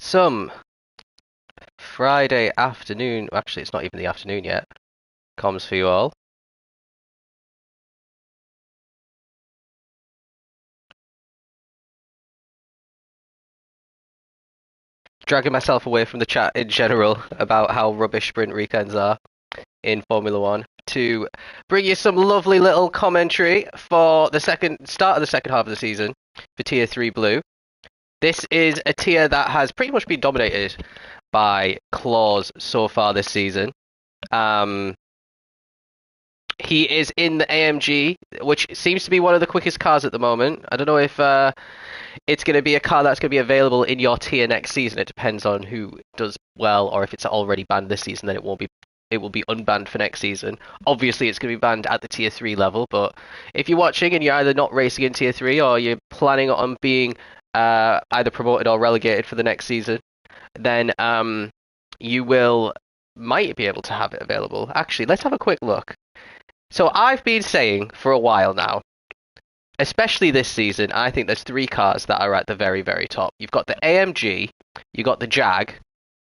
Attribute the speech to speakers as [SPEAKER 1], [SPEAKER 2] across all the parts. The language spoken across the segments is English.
[SPEAKER 1] some Friday afternoon. Actually, it's not even the afternoon yet. Comms for you all. Dragging myself away from the chat in general about how rubbish sprint weekends are in Formula One to bring you some lovely little commentary for the start of the second half of the season for Tier 3 Blue. This is a tier that has pretty much been dominated by Claus so far this season. He is in the AMG, which seems to be one of the quickest cars at the moment. I don't know if it's going to be a car that's going to be available in your tier next season. It depends on who does well, or if it's already banned this season, then it won't be. It will be unbanned for next season. Obviously, it's going to be banned at the tier 3 level, but if you're watching and you're either not racing in tier 3 or you're planning on being either promoted or relegated for the next season, then you might be able to have it available. Actually, let's have a quick look. So I've been saying for a while now, especially this season, I think there's three cars that are at the very, very top. You've got the AMG, you got the Jag,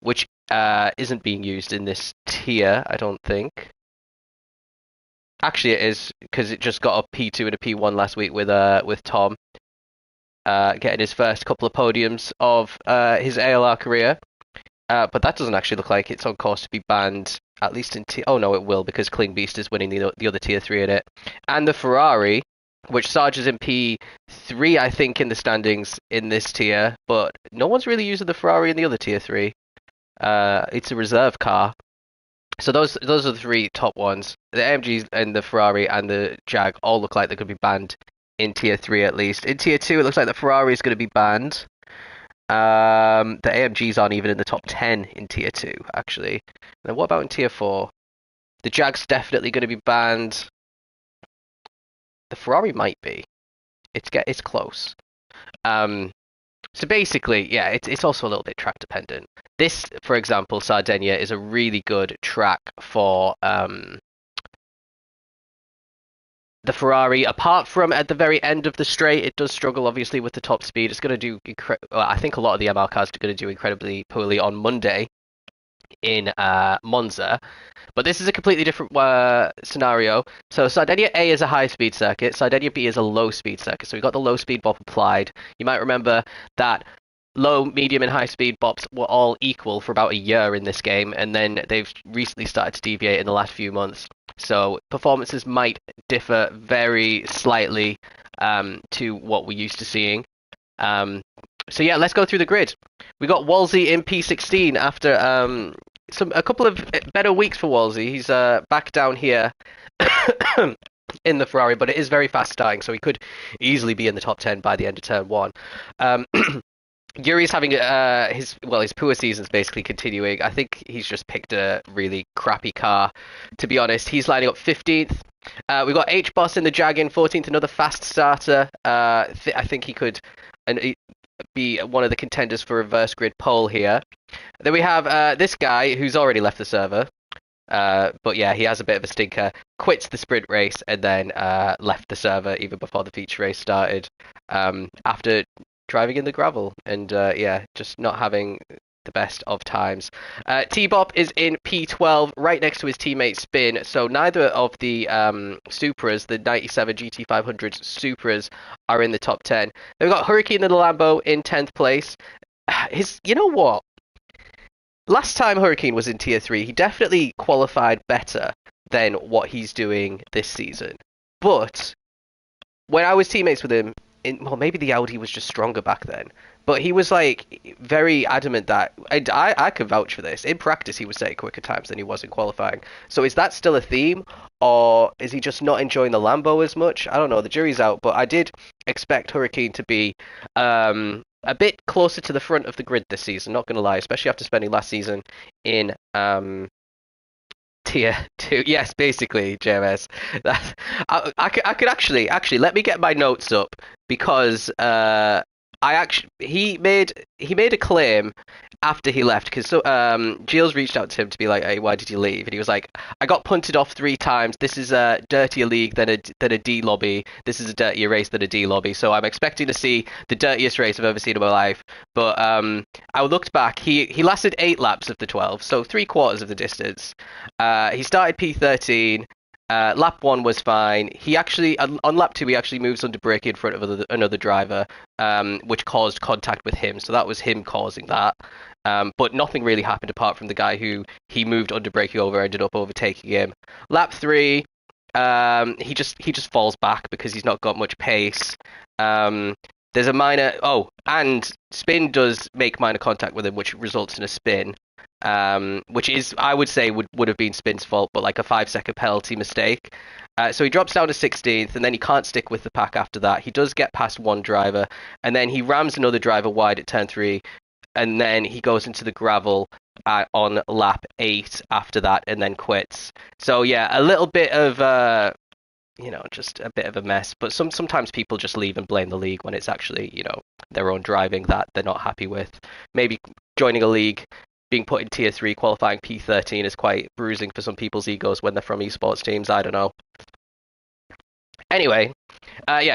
[SPEAKER 1] which isn't being used in this tier, I don't think. Actually, it is, because it just got a P2 and a P1 last week with Tom getting his first couple of podiums of his ALR career. But that doesn't actually look like it's on course to be banned, at least in tier... Oh, no, it will, because Kling Beast is winning the other tier 3 in it. And the Ferrari, which Sarge is in P3, I think, in the standings in this tier, but no one's really using the Ferrari in the other tier 3. It's a reserve car. So those are the three top ones. The AMG and the Ferrari and the Jag all look like they're going to be banned in tier 3 at least. In tier 2, it looks like the Ferrari is going to be banned. The AMGs aren't even in the top 10 in tier 2, actually. Then what about in tier 4? The Jag's definitely going to be banned. The Ferrari might be. It's close. So basically, yeah, it's also a little bit track dependent. This, for example, Sardegna is a really good track for the Ferrari. Apart from at the very end of the straight, it does struggle obviously with the top speed. It's going to do. I think a lot of the MR cars are going to do incredibly poorly on Monday in Monza. But this is a completely different scenario. So Sardegna A is a high-speed circuit. Sardegna B is a low-speed circuit. So we've got the low-speed bop applied. You might remember that low, medium, and high-speed bops were all equal for about a year in this game, and then they've recently started to deviate in the last few months. So performances might differ very slightly to what we're used to seeing. So yeah, let's go through the grid. We got Wolsey in P16 after a couple of better weeks for Wolsey. He's back down here in the Ferrari, but it is very fast starting, so he could easily be in the top 10 by the end of turn 1. Yuri's having his poor season's basically continuing. I think he's just picked a really crappy car, to be honest. He's lining up 15th. We've got H-Boss in the Jag in 14th, another fast starter. I think he could be one of the contenders for reverse grid pole here. Then we have this guy who's already left the server. But yeah, he has a bit of a stinker. Quits the sprint race and then left the server even before the feature race started. After driving in the gravel and yeah, just not having the best of times. T-Bop is in P12 right next to his teammate Spin, so neither of the Supras, the 97 GT500 Supras, are in the top 10. Then we've got Hurricane in the Lambo in 10th place. You know what? Last time Hurricane was in tier 3, he definitely qualified better than what he's doing this season. But when I was teammates with him, well, maybe the Audi was just stronger back then, but he was like very adamant that, and I could vouch for this, in practice he was setting quicker times than he was in qualifying. So is that still a theme, or is he just not enjoying the Lambo as much? I don't know, the jury's out, but I did expect Hurricane to be a bit closer to the front of the grid this season, not going to lie, especially after spending last season in tier 2. Yes, basically, JMS. I could actually let me get my notes up, because he made a claim after he left because Gilles reached out to him to be like, hey, why did you leave? And he was like, I got punted off 3 times. This is a dirtier league than a D lobby. This is a dirtier race than a D lobby. So I'm expecting to see the dirtiest race I've ever seen in my life. But I looked back. He lasted 8 laps of the 12, so 3/4 of the distance. He started P13. Lap 1 was fine. He actually, on lap 2, he actually moves under brake in front of another driver, which caused contact with him. So that was him causing that. But nothing really happened apart from the guy who he moved under braking over, ended up overtaking him. Lap 3, he just falls back because he's not got much pace. There's a minor, and spin does make minor contact with him, which results in a spin. Which is, I would say, would have been Spin's fault, but like a 5-second penalty mistake. So he drops down to 16th, and then he can't stick with the pack after that. He does get past one driver, and then he rams another driver wide at turn 3, and then he goes into the gravel on lap 8 after that, and then quits. So yeah, a little bit of just a bit of a mess. But sometimes people just leave and blame the league when it's actually their own driving that they're not happy with. Maybe joining a league, being put in tier 3, qualifying P13 is quite bruising for some people's egos when they're from esports teams. I don't know. Anyway,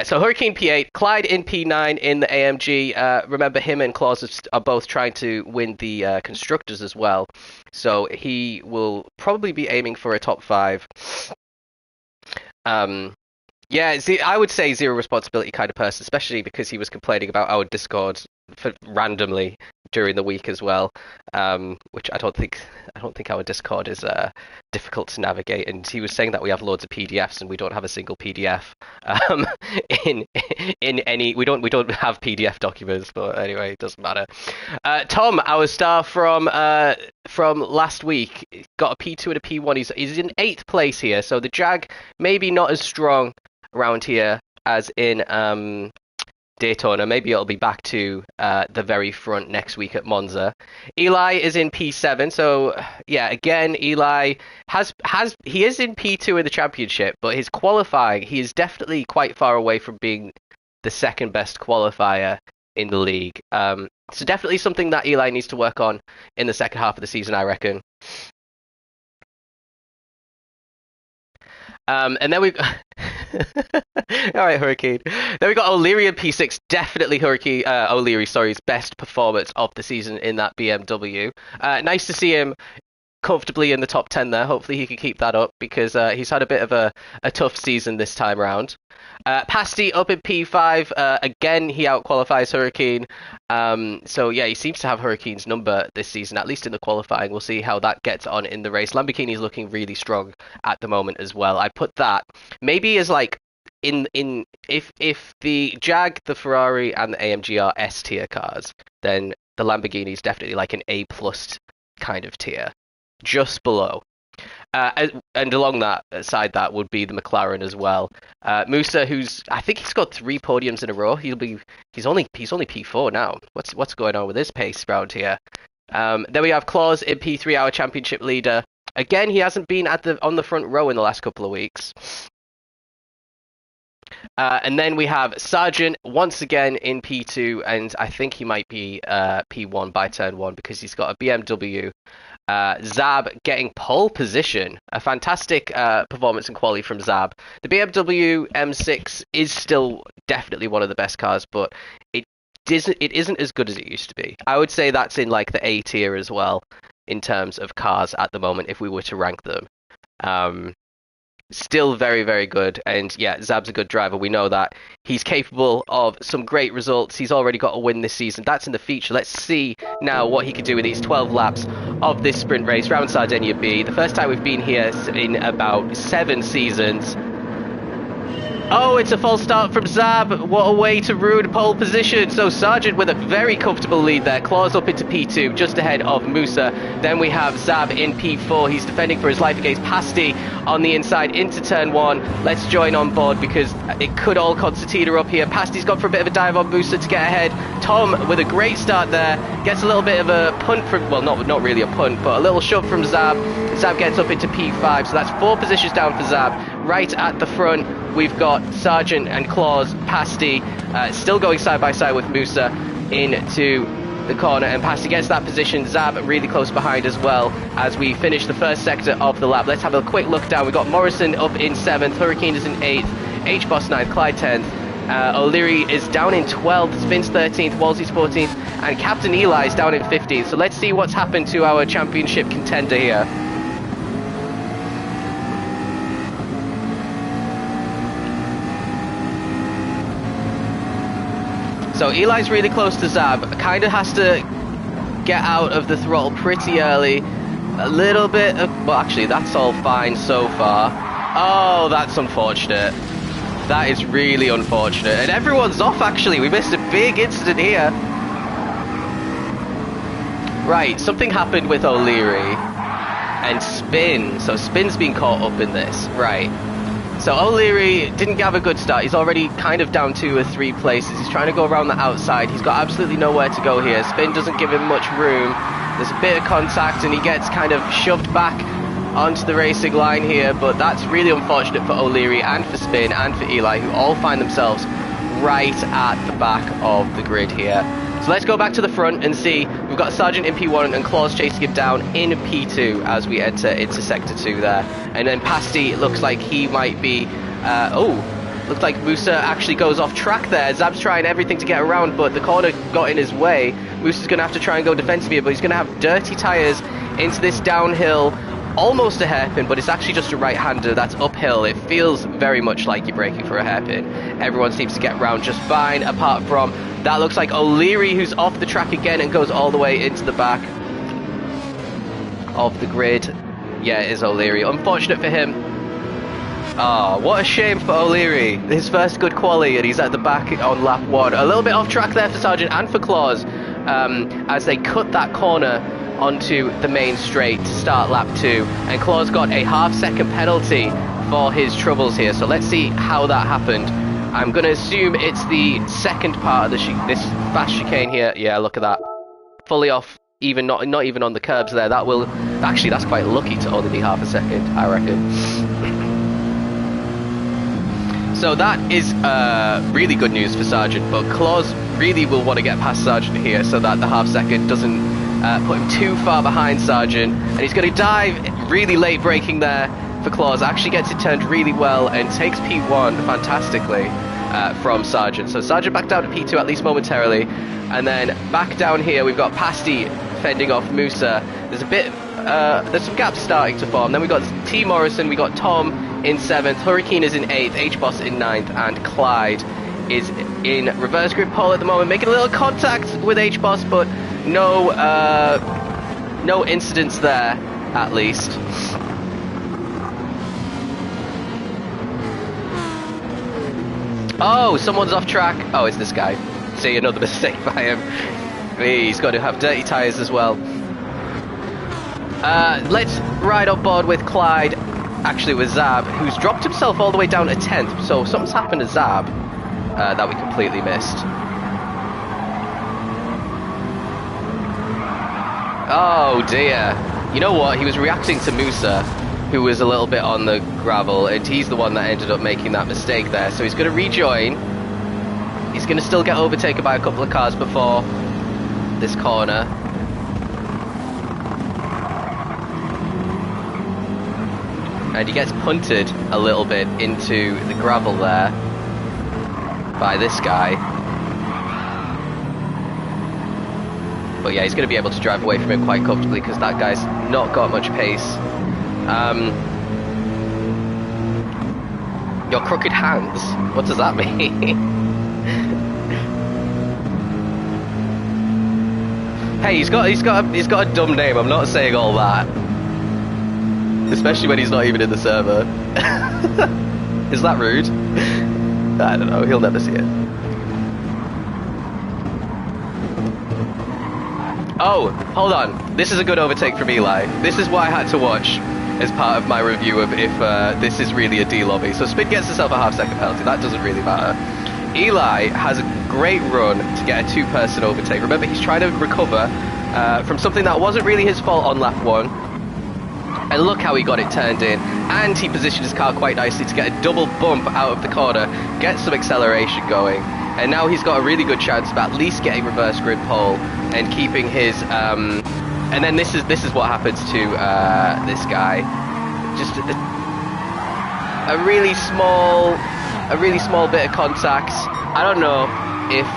[SPEAKER 1] so Hurricane P8, Clyde in P9 in the AMG. Remember, him and Claus are both trying to win the Constructors as well. So he will probably be aiming for a top 5. I would say zero responsibility kind of person, especially because he was complaining about our Discord randomly during the week as well, which I don't think our Discord is difficult to navigate. And he was saying that we have loads of PDFs and we don't have a single PDF in any. We don't have PDF documents, but anyway, it doesn't matter. Tom, our star from last week, got a P2 and a P1. He's in 8th place here, so the Jag maybe not as strong around here as in Daytona. Maybe it'll be back to the very front next week at Monza. Eli is in P7, so yeah, again, Eli he is in P2 in the championship, but his qualifying, he is definitely quite far away from being the second best qualifier in the league. So definitely something that Eli needs to work on in the second half of the season, I reckon. And then we've all right, Hurricane. Then we got O'Leary in P6. Definitely O'Leary's best performance of the season in that BMW. Nice to see him comfortably in the top 10 there. Hopefully he can keep that up because he's had a bit of a tough season this time around. Pasty up in P5. Again, he outqualifies Hurricane. So yeah, he seems to have Hurricane's number this season, at least in the qualifying. We'll see how that gets on in the race. Lamborghini's looking really strong at the moment as well. I put that maybe as like if the Jag, the Ferrari, and the AMG are S tier cars, then the Lamborghini is definitely like an A+ kind of tier, just below. And along that side, that would be the McLaren as well. Musa, I think he's got 3 podiums in a row. He's only P4 now. What's going on with his pace around here? Then we have Claus in P3, our championship leader. Again, he hasn't been on the front row in the last couple of weeks. And then we have Sargent once again in P2, and I think he might be P1 by turn 1 because he's got a BMW. Zab getting pole position. A fantastic performance and quality from Zab. The BMW M6 is still definitely one of the best cars, but it isn't as good as it used to be. I would say that's in like the A tier as well in terms of cars at the moment if we were to rank them. Still very, very good. And yeah, Zab's a good driver. We know that. He's capable of some great results. He's already got a win this season. That's in the feature. Let's see now what he can do with these 12 laps of this sprint race round Sardegna B. The first time we've been here in about 7 seasons. Oh, it's a false start from Zab. What a way to ruin pole position. So Sargent with a very comfortable lead there. Claus up into P2, just ahead of Musa. Then we have Zab in P4. He's defending for his life against Pasty on the inside into turn 1. Let's join on board because it could all concertina up here. Pasty's gone for a bit of a dive on Musa to get ahead. Tom with a great start there. Gets a little bit of a punt from, well, not really a punt, but a little shove from Zab. Zab gets up into P5, so that's 4 positions down for Zab. right at the front, we've got Sargent and Claus, Pasty, still going side by side with Musa into the corner, and Pasty gets that position. Zab really close behind as well as we finish the first sector of the lap. Let's have a quick look down. We've got Morrison up in 7th, Hurricane is in 8th, H-Boss 9th, Clyde 10th, O'Leary is down in 12th, Spins 13th, Wolsey's 14th, and Captain Eli is down in 15th. So let's see what's happened to our championship contender here. So Eli's really close to Zab, kind of has to get out of the throttle pretty early. A little bit of, well actually that's all fine so far. Oh, that's unfortunate. That is really unfortunate. And everyone's off actually, we missed a big incident here. Right, something happened with O'Leary and Spin. So Spin's been caught up in this, right. So O'Leary didn't have a good start. He's already kind of down 2 or 3 places. He's trying to go around the outside. He's got absolutely nowhere to go here. Spin doesn't give him much room. There's a bit of contact and he gets kind of shoved back onto the racing line here, but that's really unfortunate for O'Leary and for Spin and for Eli, who all find themselves right at the back of the grid here. So let's go back to the front and see. We've got Sargent in P1 and Claus chasing him down in P2 as we enter into Sector 2 there. And then Pasty looks like he might be... looks like Musa actually goes off track there. Zab's trying everything to get around, but the corner got in his way. Musa's going to have to try and go defensive here, but he's going to have dirty tyres into this downhill. Almost a hairpin, but it's actually just a right-hander that's uphill. It feels very much like you're braking for a hairpin. Everyone seems to get round just fine, apart from that looks like O'Leary, who's off the track again and goes all the way into the back of the grid. Yeah, it is O'Leary. Unfortunate for him. Oh, what a shame for O'Leary. His first good quali, and he's at the back on lap 1. A little bit off track there for Sargent and for Claus as they cut that corner onto the main straight to start lap 2, and Claus got a half-second penalty for his troubles here. So let's see how that happened. I'm going to assume it's the second part of the this fast chicane here. Yeah, look at that. Fully off, even not even on the curbs there. That will actually, that's quite lucky to only be half a second, I reckon. So that is really good news for Sargent, but Claus really will want to get past Sargent here so that the half second doesn't put him too far behind Sargent, and he's going to dive really late braking there for Claus. Actually gets it turned really well and takes P1 fantastically from Sargent. So Sargent back down to P2 at least momentarily, and then back down here we've got Pasty fending off Musa. There's a bit there's some gaps starting to form. Then we've got T. Morrison, we got Tom in 7th, Hurricane is in 8th, H-Boss in 9th, and Clyde is in reverse grip pole at the moment, making a little contact with H-Boss, but no incidents there, at least. Oh, someone's off track. Oh, it's this guy. See, another mistake by him. He's got to have dirty tyres as well. Let's ride on board with Clyde, actually with Zab, who's dropped himself all the way down to 10th. So something's happened to Zab that we completely missed. Oh dear. You know what? He was reacting to Musa, who was a little bit on the gravel, and he's the one that ended up making that mistake there. So he's going to rejoin. He's going to still get overtaken by a couple of cars before this corner. And he gets punted a little bit into the gravel there by this guy. But yeah, he's going to be able to drive away from him quite comfortably because that guy's not got much pace. Your crooked hands? What does that mean? Hey, he's got a dumb name. I'm not saying all that. Especially when he's not even in the server. Is that rude? I don't know, he'll never see it. Oh, hold on. This is a good overtake from Eli. This is what I had to watch as part of my review of if this is really a D-lobby. So Spin gets himself a half-second penalty. That doesn't really matter. Eli has a great run to get a two-person overtake. Remember, he's trying to recover from something that wasn't really his fault on lap 1. And look how he got it turned in. And he positioned his car quite nicely to get a double bump out of the corner, get some acceleration going. And now he's got a really good chance of at least getting reverse grid pole and keeping his... and then this is what happens to this guy. Just a really small bit of contact. I don't know if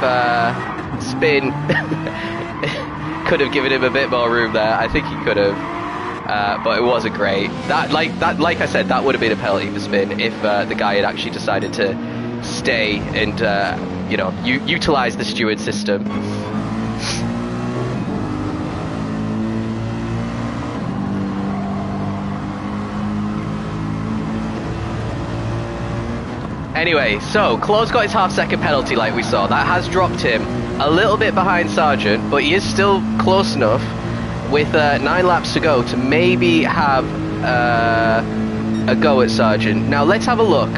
[SPEAKER 1] Spin could have given him a bit more room there. I think he could have, but it wasn't great. Like I said, that would have been a penalty for Spin if the guy had actually decided to stay and utilize the steward system. Anyway, so Claude's got his half-second penalty like we saw. That has dropped him a little bit behind Sargent, but he is still close enough with 9 laps to go to maybe have a go at Sargent. Now let's have a look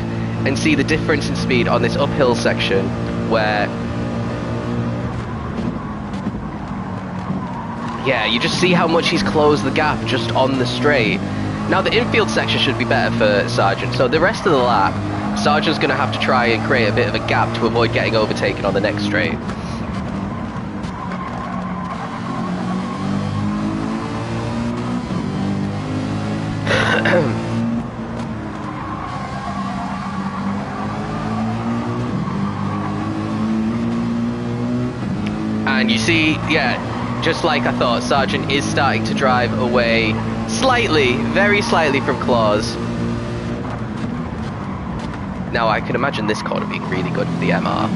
[SPEAKER 1] and see the difference in speed on this uphill section where... yeah, you just see how much he's closed the gap just on the straight. Now the infield section should be better for Sargent, so the rest of the lap Sargent's going to have to try and create a bit of a gap to avoid getting overtaken on the next straight. And you see, yeah, just like I thought, Sargent is starting to drive away slightly, very slightly from Claus. Now I can imagine this corner being really good for the MR.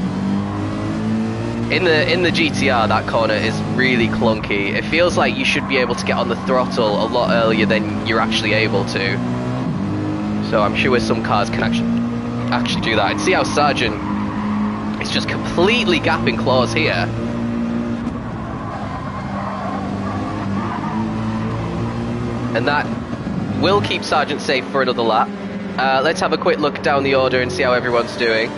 [SPEAKER 1] In the GTR, that corner is really clunky. It feels like you should be able to get on the throttle a lot earlier than you're actually able to. So I'm sure some cars can actually do that. And see how Sargent is just completely gapping Claus here. And that will keep Sargent safe for another lap. Let's have a quick look down the order and see how everyone's doing.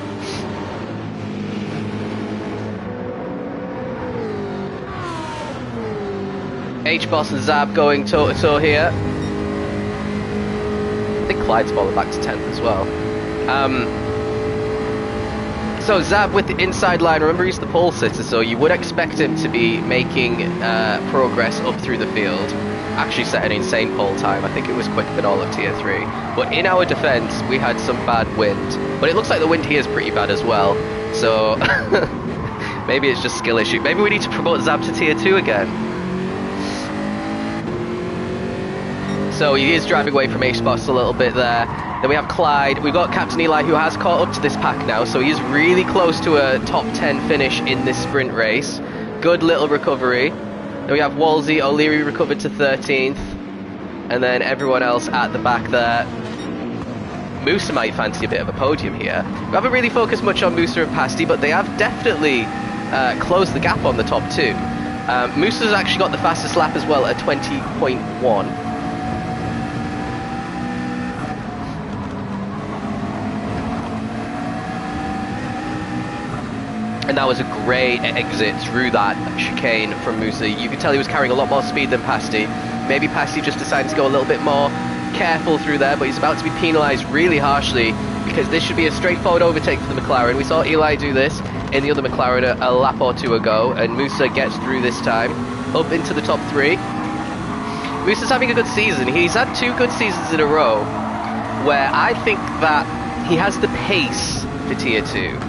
[SPEAKER 1] H-Boss and Zab going toe-to-toe here. I think Clyde's fallen back to 10th as well. So Zab with the inside line, remember he's the pole sitter, so you would expect him to be making progress up through the field. Actually set an insane pole time. I think it was quicker than all of tier 3. But in our defense, we had some bad wind. But it looks like the wind here is pretty bad as well. So maybe it's just skill issue. Maybe we need to promote Zab to tier 2 again. So he is driving away from H-Boss a little bit there. Then we have Clyde. We've got Captain Eli who has caught up to this pack now. So he is really close to a top 10 finish in this sprint race. Good little recovery. Then we have Wolsey, O'Leary recovered to 13th, and then everyone else at the back there. Musa might fancy a bit of a podium here. We haven't really focused much on Musa and Pasty, but they have definitely closed the gap on the top 2. Musa's actually got the fastest lap as well at 20.1. And that was a great exit through that chicane from Musa. You could tell he was carrying a lot more speed than Pasty. Maybe Pasty just decided to go a little bit more careful through there, but he's about to be penalised really harshly because this should be a straightforward overtake for the McLaren. We saw Eli do this in the other McLaren a lap or 2 ago, and Musa gets through this time, up into the top 3. Musa's having a good season. He's had 2 good seasons in a row where I think that he has the pace for tier 2.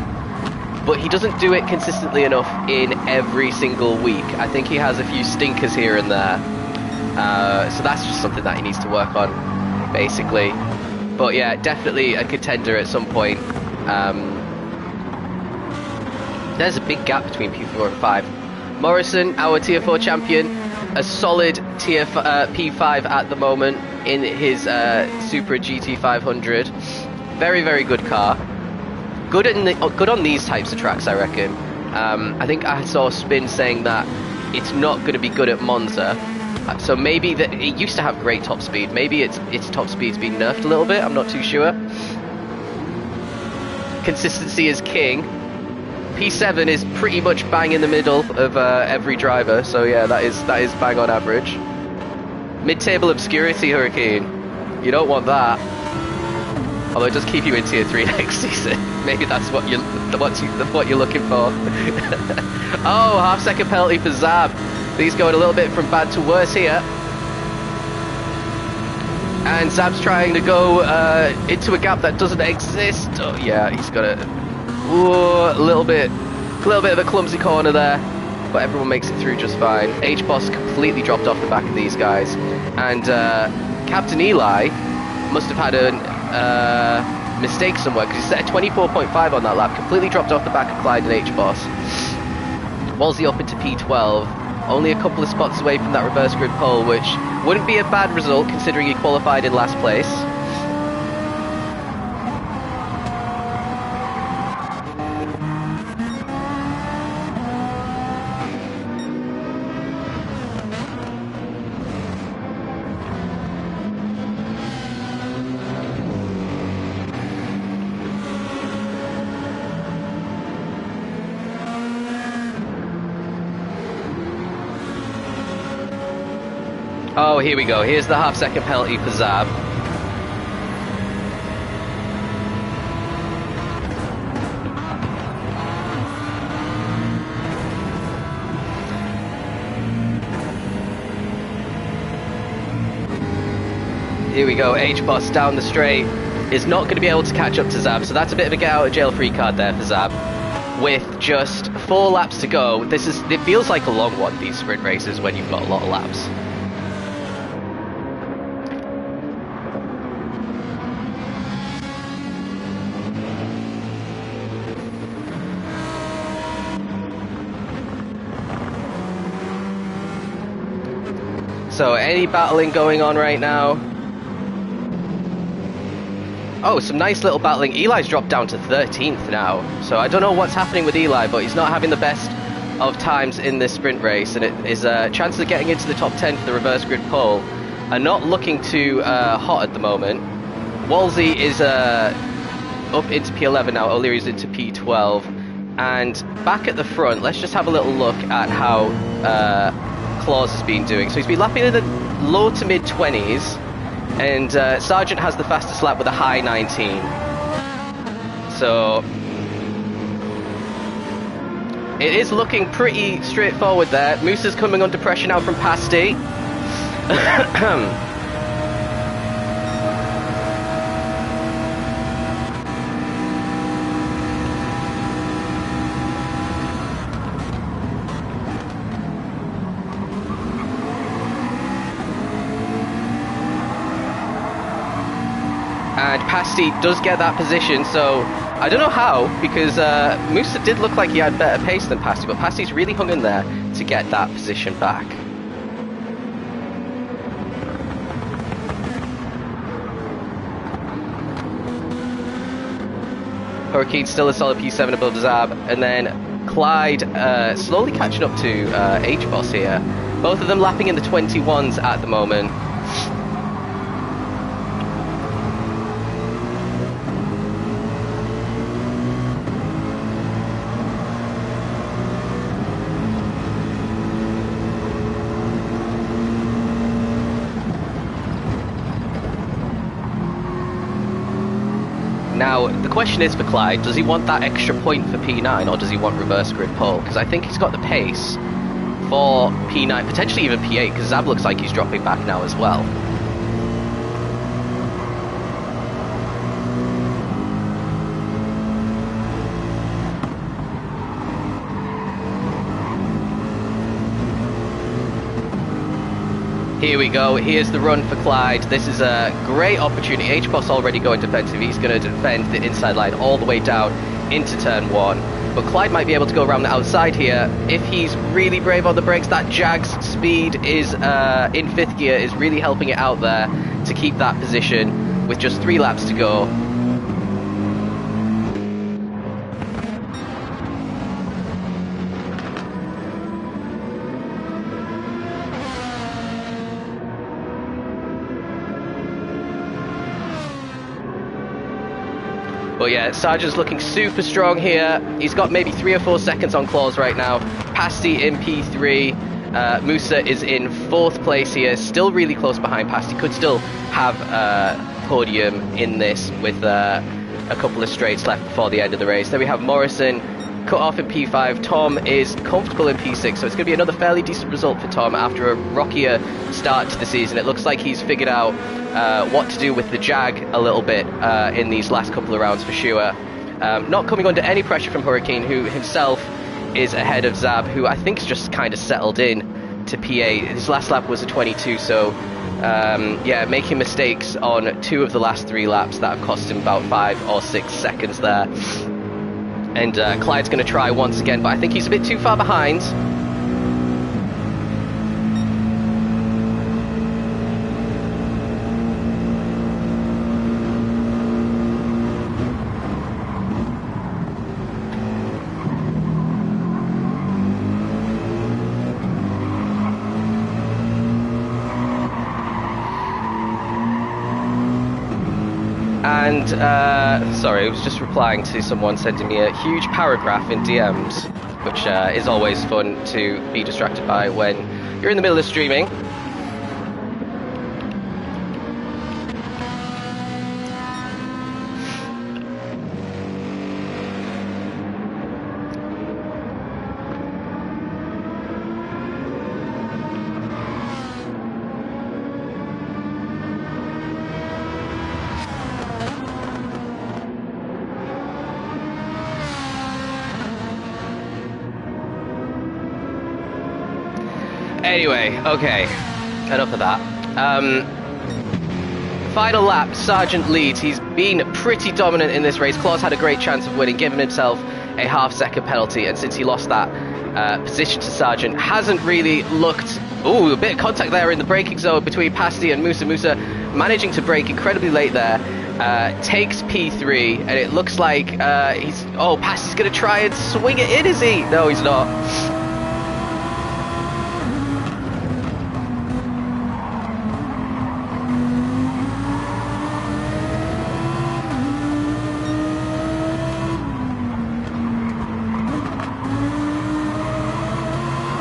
[SPEAKER 1] But he doesn't do it consistently enough in every single week. I think he has a few stinkers here and there. So that's just something that he needs to work on, basically. But yeah, definitely a contender at some point. There's a big gap between P4 and 5. Morrison, our tier 4 champion, a solid tier P5 at the moment in his Supra GT500. Very, very good car. Good on these types of tracks, I reckon. I think I saw Spin saying that it's not going to be good at Monza. So maybe that it used to have great top speed. Maybe its top speed's been nerfed a little bit. I'm not too sure. Consistency is king. P7 is pretty much bang in the middle of every driver. So yeah, that is bang on average. Mid-table obscurity, Hurricane. You don't want that. Although it does keep you in tier 3 next season. Maybe that's what you're looking for. Oh, half-second penalty for Zab. He's going a little bit from bad to worse here. And Zab's trying to go into a gap that doesn't exist. Oh yeah, he's got a little bit of a clumsy corner there, but everyone makes it through just fine. H-Boss completely dropped off the back of these guys, and Captain Eli must have had a mistake somewhere because he set a 24.5 on that lap. Completely dropped off the back of Clyde and H-Boss. Wolsey up into P12. Only a couple of spots away from that reverse grid pole, which wouldn't be a bad result considering he qualified in last place. Oh, here we go. Here's the half-second penalty for Zab. Here we go. H-Boss down the straight is not going to be able to catch up to Zab, so that's a bit of a get-out-of-jail-free card there for Zab. With just 4 laps to go, it feels like a long one, these sprint races, when you've got a lot of laps. So, any battling going on right now? Oh, some nice little battling. Eli's dropped down to 13th now. So, I don't know what's happening with Eli, but he's not having the best of times in this sprint race. And his chances of getting into the top 10 for the reverse grid pole are not looking too hot at the moment. Wolsey is up into P11 now. O'Leary's into P12. And back at the front, let's just have a little look at how Claus has been doing. So he's been lapping in the low to mid 20s, and Sargent has the fastest lap with a high 19. So it is looking pretty straightforward there. Moosa's coming under pressure now from Pasty. And Pasty does get that position, so I don't know how, because Musa did look like he had better pace than Pasty, but Pasty's really hung in there to get that position back. Hurricane still a solid P7 above Zab, and then Clyde slowly catching up to H-Boss here. Both of them lapping in the 21s at the moment. Now, the question is for Clyde, does he want that extra point for P9 or does he want reverse grid pole? Because I think he's got the pace for P9, potentially even P8, because Zab looks like he's dropping back now as well. Here we go, here's the run for Clyde. This is a great opportunity. H-Boss already going defensive. He's going to defend the inside line all the way down into turn 1. But Clyde might be able to go around the outside here if he's really brave on the brakes. That Jag's speed is in 5th gear is really helping it out there to keep that position with just 3 laps to go. But yeah, Sargent's looking super strong here. He's got maybe 3 or 4 seconds on Claus right now. Pasty in P3. Musa is in 4th place here, still really close behind Past. He could still have podium in this with a couple of straights left before the end of the race. Then we have Morrison cut off in P5. Tom is comfortable in P6, so it's going to be another fairly decent result for Tom after a rockier start to the season. It looks like he's figured out what to do with the Jag a little bit in these last couple of rounds for sure. Not coming under any pressure from Hurricane, who himself is ahead of Zab, who I think has just kind of settled in to P8. His last lap was a 22, so yeah, making mistakes on 2 of the last 3 laps that have cost him about 5 or 6 seconds there. And Clyde's going to try once again, but I think he's a bit too far behind. And, sorry, I was just replying to someone sending me a huge paragraph in DMs, which is always fun to be distracted by when you're in the middle of streaming. Anyway, okay, enough of that. Final lap, Sargent leads. He's been pretty dominant in this race. Claus had a great chance of winning, giving himself a half-second penalty, and since he lost that position to Sargent, hasn't really looked... Ooh, a bit of contact there in the braking zone between Pasti and Musa. Musa managing to brake incredibly late there. Takes P3, and it looks like he's... Oh, Pasti's going to try and swing it in, is he? No, he's not.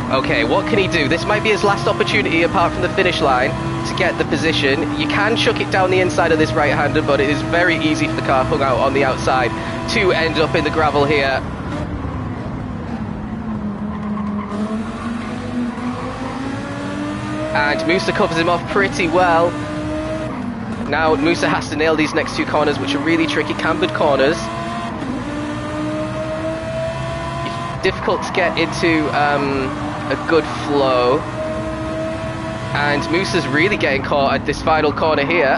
[SPEAKER 1] Okay, what can he do? This might be his last opportunity apart from the finish line to get the position. You can chuck it down the inside of this right-hander, but it is very easy for the car hung out on the outside to end up in the gravel here. And Musa covers him off pretty well. Now Musa has to nail these next 2 corners, which are really tricky, cambered corners. It's difficult to get into a good flow, and Musa's really getting caught at this final corner here,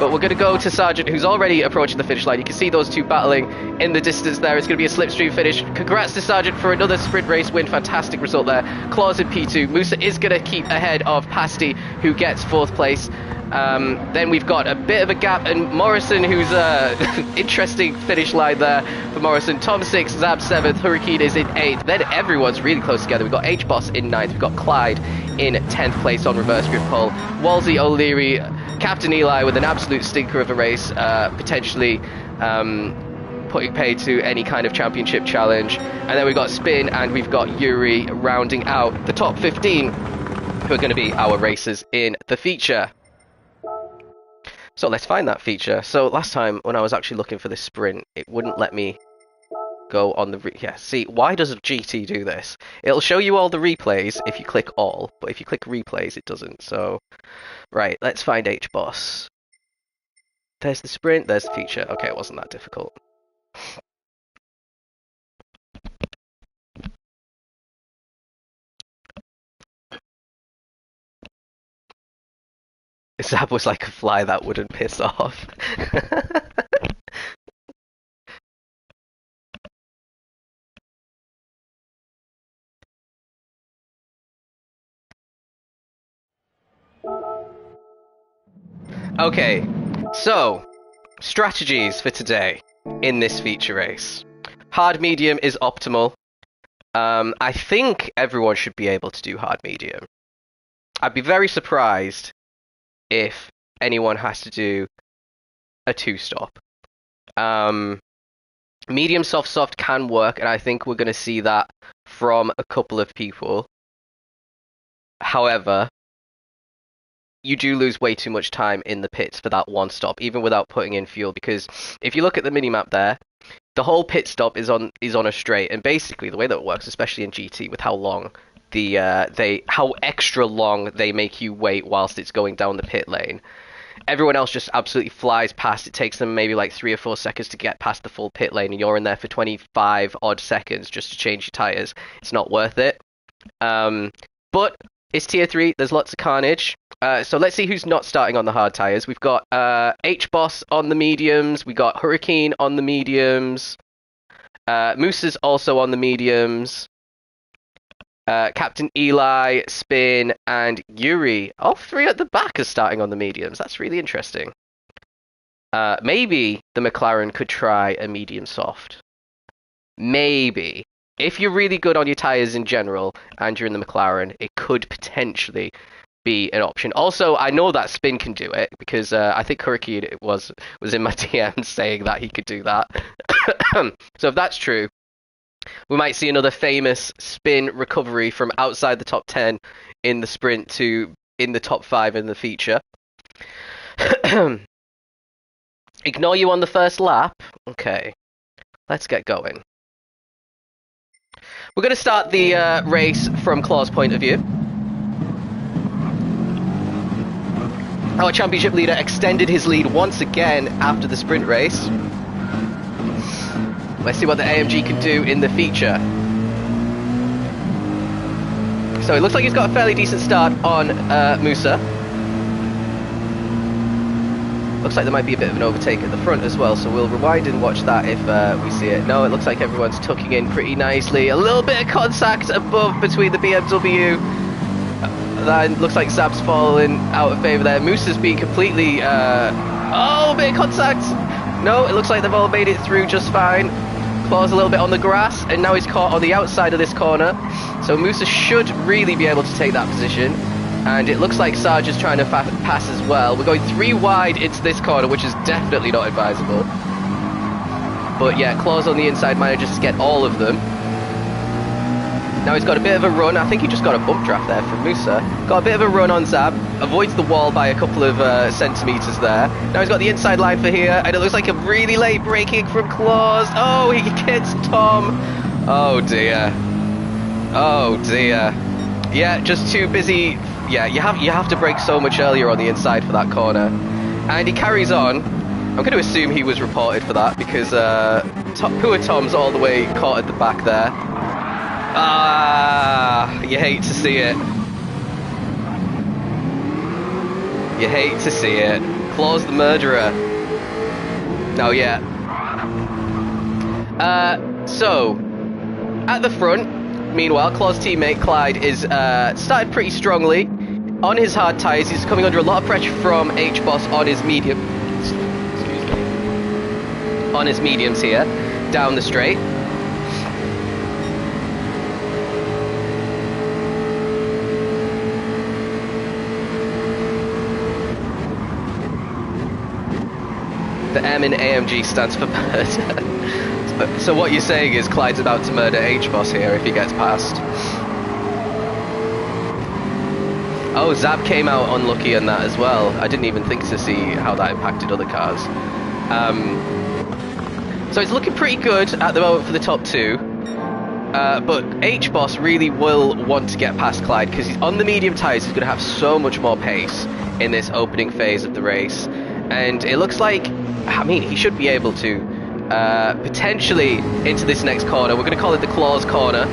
[SPEAKER 1] but we're going to go to Sargent, who's already approaching the finish line. You can see those 2 battling in the distance there. It's going to be a slipstream finish. Congrats to Sargent for another sprint race win. Fantastic result there. Claus in P2. Musa is going to keep ahead of Pasti, who gets 4th place. Then we've got a bit of a gap, and Morrison, who's interesting finish line there for Morrison. Tom 6, Zab 7th, Hurricane is in 8th. Then everyone's really close together. We've got H-Boss in 9th, we've got Clyde in 10th place on reverse grip pole. Wolsey, O'Leary, Captain Eli with an absolute stinker of a race, potentially putting pay to any kind of championship challenge. And then we've got Spin, and we've got Yuri rounding out the top 15, who are going to be our racers in the feature. So let's find that feature. So last time when I was actually looking for this sprint, it wouldn't let me go on the... Yeah, see, why does GT do this? It'll show you all the replays if you click all, but if you click replays, it doesn't. So, right, let's find H-Boss. There's the sprint, there's the feature. Okay, it wasn't that difficult. Zab was like a fly that wouldn't piss off. Okay, so strategies for today in this feature race. Hard medium is optimal. I think everyone should be able to do hard medium. I'd be very surprised if anyone has to do a 2-stop. Medium soft, soft can work, and I think we're going to see that from a couple of people. However, you do lose way too much time in the pits for that one stop, even without putting in fuel. Because if you look at the minimap there, the whole pit stop is on a straight, and basically the way that it works, especially in GT, with how long how extra long they make you wait whilst it's going down the pit lane. Everyone else just absolutely flies past. It takes them maybe like 3 or 4 seconds to get past the full pit lane, and you're in there for 25 odd seconds just to change your tires. It's not worth it. But it's tier 3. There's lots of carnage. So let's see who's not starting on the hard tires. We've got H-Boss on the mediums. We got Hurricane on the mediums. Moose's also on the mediums. Captain Eli, Spin, and Yuri. All 3 at the back are starting on the mediums. That's really interesting. Maybe the McLaren could try a medium soft. Maybe. If you're really good on your tyres in general and you're in the McLaren, it could potentially be an option. Also, I know that Spin can do it because I think Hurricane was in my DMs saying that he could do that. So if that's true, we might see another famous Spin recovery from outside the top 10 in the sprint to in the top 5 in the feature. Ignore you on the first lap. Okay, let's get going. We're going to start the race from Claw's point of view. Our championship leader extended his lead once again after the sprint race. Let's see what the AMG can do in the feature. So it looks like he's got a fairly decent start on Musa. Looks like there might be a bit of an overtake at the front as well, so we'll rewind and watch that if we see it. No, it looks like everyone's tucking in pretty nicely. A little bit of contact above between the BMW. That looks like Zab's falling out of favour there. Musa's being completely... oh, a bit of contact! No, it looks like they've all made it through just fine. Claw's a little bit on the grass, and now he's caught on the outside of this corner. So Musa should really be able to take that position. And it looks like Sarge is trying to pass as well. We're going 3 wide into this corner, which is definitely not advisable. But yeah, Claw's on the inside, manages to get all of them. Now he's got a bit of a run. I think he just got a bump draft there from Musa. Got a bit of a run on Zab. Avoids the wall by a couple of centimetres there. Now he's got the inside line for here. And it looks like a really late braking from Claws. Oh, he hits Tom. Oh, dear. Oh, dear. Yeah, just too busy. Yeah, you have to brake so much earlier on the inside for that corner. And he carries on. I'm going to assume he was reported for that because poor Tom's all the way caught at the back there. Ah, you hate to see it. You hate to see it. Claw's the murderer. Oh, yeah. So, at the front, meanwhile, Claw's teammate Clyde is started pretty strongly on his hard tyres. He's coming under a lot of pressure from H-Boss on his medium. Excuse me. On his mediums here, down the straight. The M in AMG stands for murder. So what you're saying is Clyde's about to murder H-Boss here if he gets past. Oh, Zab came out unlucky on that as well. I didn't even think to see how that impacted other cars. So it's looking pretty good at the moment for the top 2. But H-Boss really will want to get past Clyde because he's on the medium tyres. He's going to have so much more pace in this opening phase of the race. And it looks like, I mean, he should be able to potentially into this next corner. We're going to call it the Claws corner.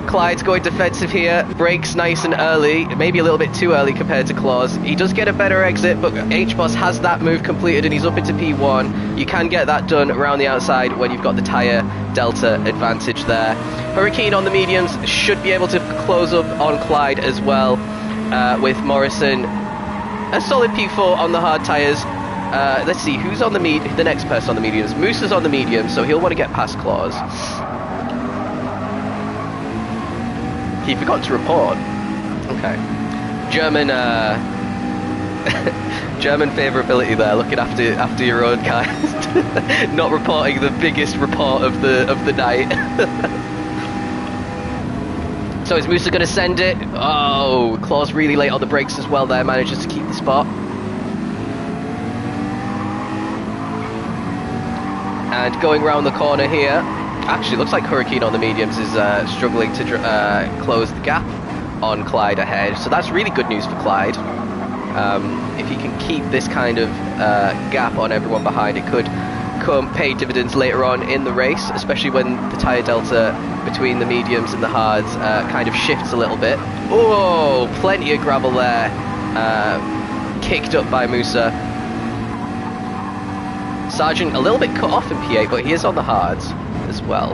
[SPEAKER 1] Clyde's going defensive here, brakes nice and early, maybe a little bit too early compared to Claws. He does get a better exit, but H-Boss has that move completed and he's up into P1. You can get that done around the outside when you've got the tyre delta advantage there. Hurricane on the mediums should be able to close up on Clyde as well, with Morrison. A solid P4 on the hard tyres. Let's see, who's on the next person on the mediums? Moose is on the medium, so he'll want to get past Claws. He forgot to report. Okay. German German favourability there, looking after your own kind. Not reporting the biggest report of the night. So is Musa going to send it? Oh, Claw's really late on the brakes as well there, manages to keep the spot. And going around the corner here, actually looks like Hurricane on the mediums is struggling to close the gap on Clyde ahead. So that's really good news for Clyde. If he can keep this kind of gap on everyone behind, it could pay dividends later on in the race, especially when the tyre delta between the mediums and the hards kind of shifts a little bit. Oh, plenty of gravel there, kicked up by Musa. Sargent a little bit cut off in P8, but he is on the hards as well.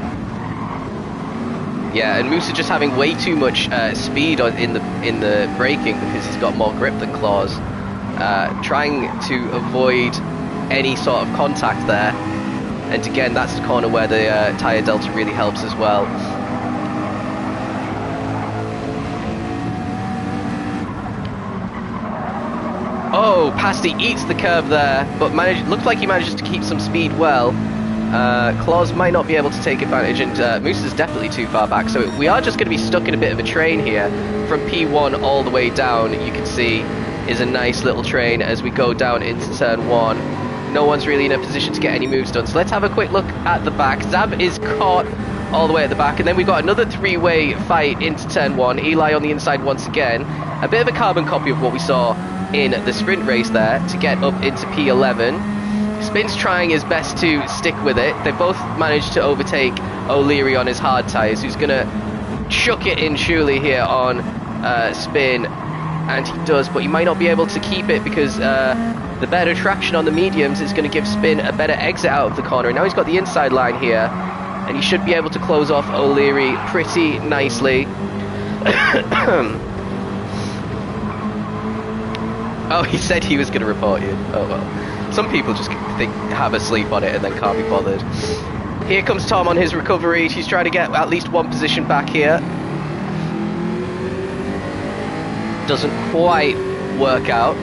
[SPEAKER 1] Yeah, and Musa just having way too much speed in the braking because he's got more grip than Claws. Trying to avoid any sort of contact there, and again that's the corner where the tyre delta really helps as well. Oh, Pasty eats the curve there, but looks like he manages to keep some speed well. Claws might not be able to take advantage, and Musa's definitely too far back, so we are just going to be stuck in a bit of a train here. From P1 all the way down, you can see is a nice little train as we go down into turn 1. No one's really in a position to get any moves done, so let's have a quick look at the back. Zab is caught all the way at the back, and then we've got another three-way fight into turn 1. Eli on the inside once again. A bit of a carbon copy of what we saw in the sprint race there to get up into P11. Spin's trying his best to stick with it. They both managed to overtake O'Leary on his hard tyres, who's going to chuck it in surely here on Spin. And he does, but he might not be able to keep it because the better traction on the mediums is going to give Spin a better exit out of the corner. And now he's got the inside line here, and he should be able to close off O'Leary pretty nicely. Oh, he said he was going to report you. Oh well. Some people just have a sleep on it and then can't be bothered. Here comes Tom on his recovery. He's trying to get at least one position back here. Doesn't quite work out.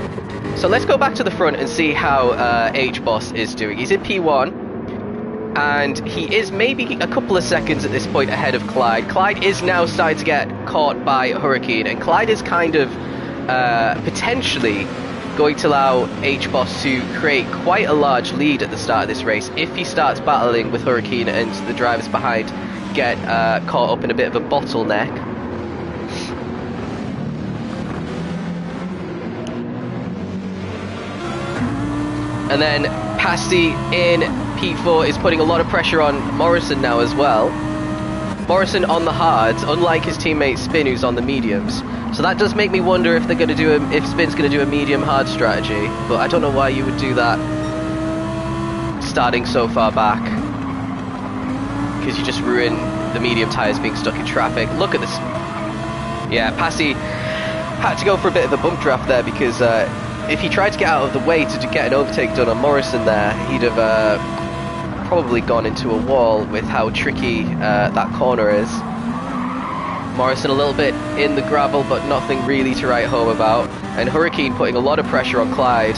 [SPEAKER 1] So let's go back to the front and see how H-Boss is doing. He's in P1, and he is maybe a couple of seconds at this point ahead of Clyde. Clyde is now starting to get caught by Hurricane, and Clyde is kind of potentially going to allow H-Boss to create quite a large lead at the start of this race if he starts battling with Hurricane and the drivers behind get caught up in a bit of a bottleneck. And then Pasty in P4 is putting a lot of pressure on Morrison now as well. Morrison on the hards, unlike his teammate Spin, who's on the mediums. So that does make me wonder if they're going to do if Spin's going to do a medium hard strategy. But I don't know why you would do that starting so far back, because you just ruin the medium tires being stuck in traffic. Look at this. Yeah, Pasty had to go for a bit of a bump draft there because if he tried to get out of the way to get an overtake done on Morrison there, he'd have probably gone into a wall with how tricky that corner is. Morrison a little bit in the gravel, but nothing really to write home about. And Hurricane putting a lot of pressure on Clyde.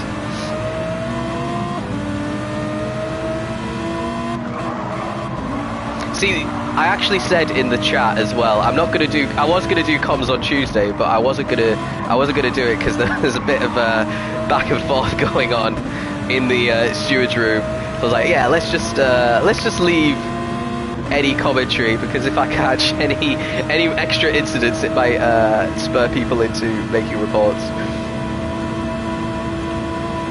[SPEAKER 1] See, I actually said in the chat as well, I was gonna do comms on Tuesday, but I wasn't gonna do it because there's a bit of back and forth going on in the steward's room. So I was like, yeah, let's just leave any commentary, because if I catch any extra incidents, it might spur people into making reports.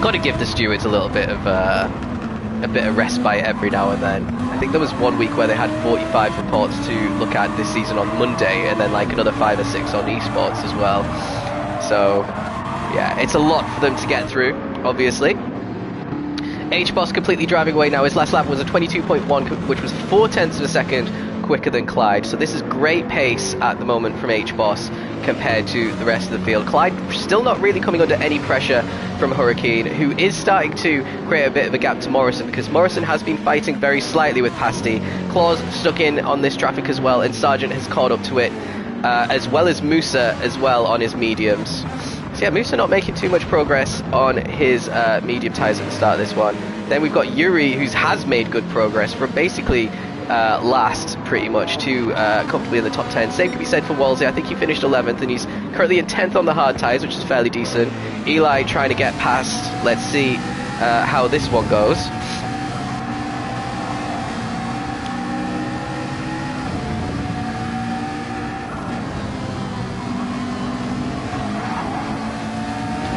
[SPEAKER 1] Got to give the stewards a little bit of respite every now and then. I think there was one week where they had 45 reports to look at this season on Monday, and then like another 5 or 6 on eSports as well. So yeah, it's a lot for them to get through, obviously. H-Boss completely driving away now. His last lap was a 22.1, which was 0.4 of a second quicker than Clyde. So this is great pace at the moment from H-Boss compared to the rest of the field. Clyde still not really coming under any pressure from Hurricane, who is starting to create a bit of a gap to Morrison, because Morrison has been fighting very slightly with Pasty. Claws stuck in on this traffic as well, and Sargent has caught up to it, as well as Musa as well on his mediums. So yeah, Musa not making too much progress on his medium tyres at the start of this one. Then we've got Yuri, who has made good progress from basically last pretty much to comfortably in the top 10. Same can be said for Wolsey. I think he finished 11th and he's currently in 10th on the hard tyres, which is fairly decent. Eli trying to get past. Let's see how this one goes.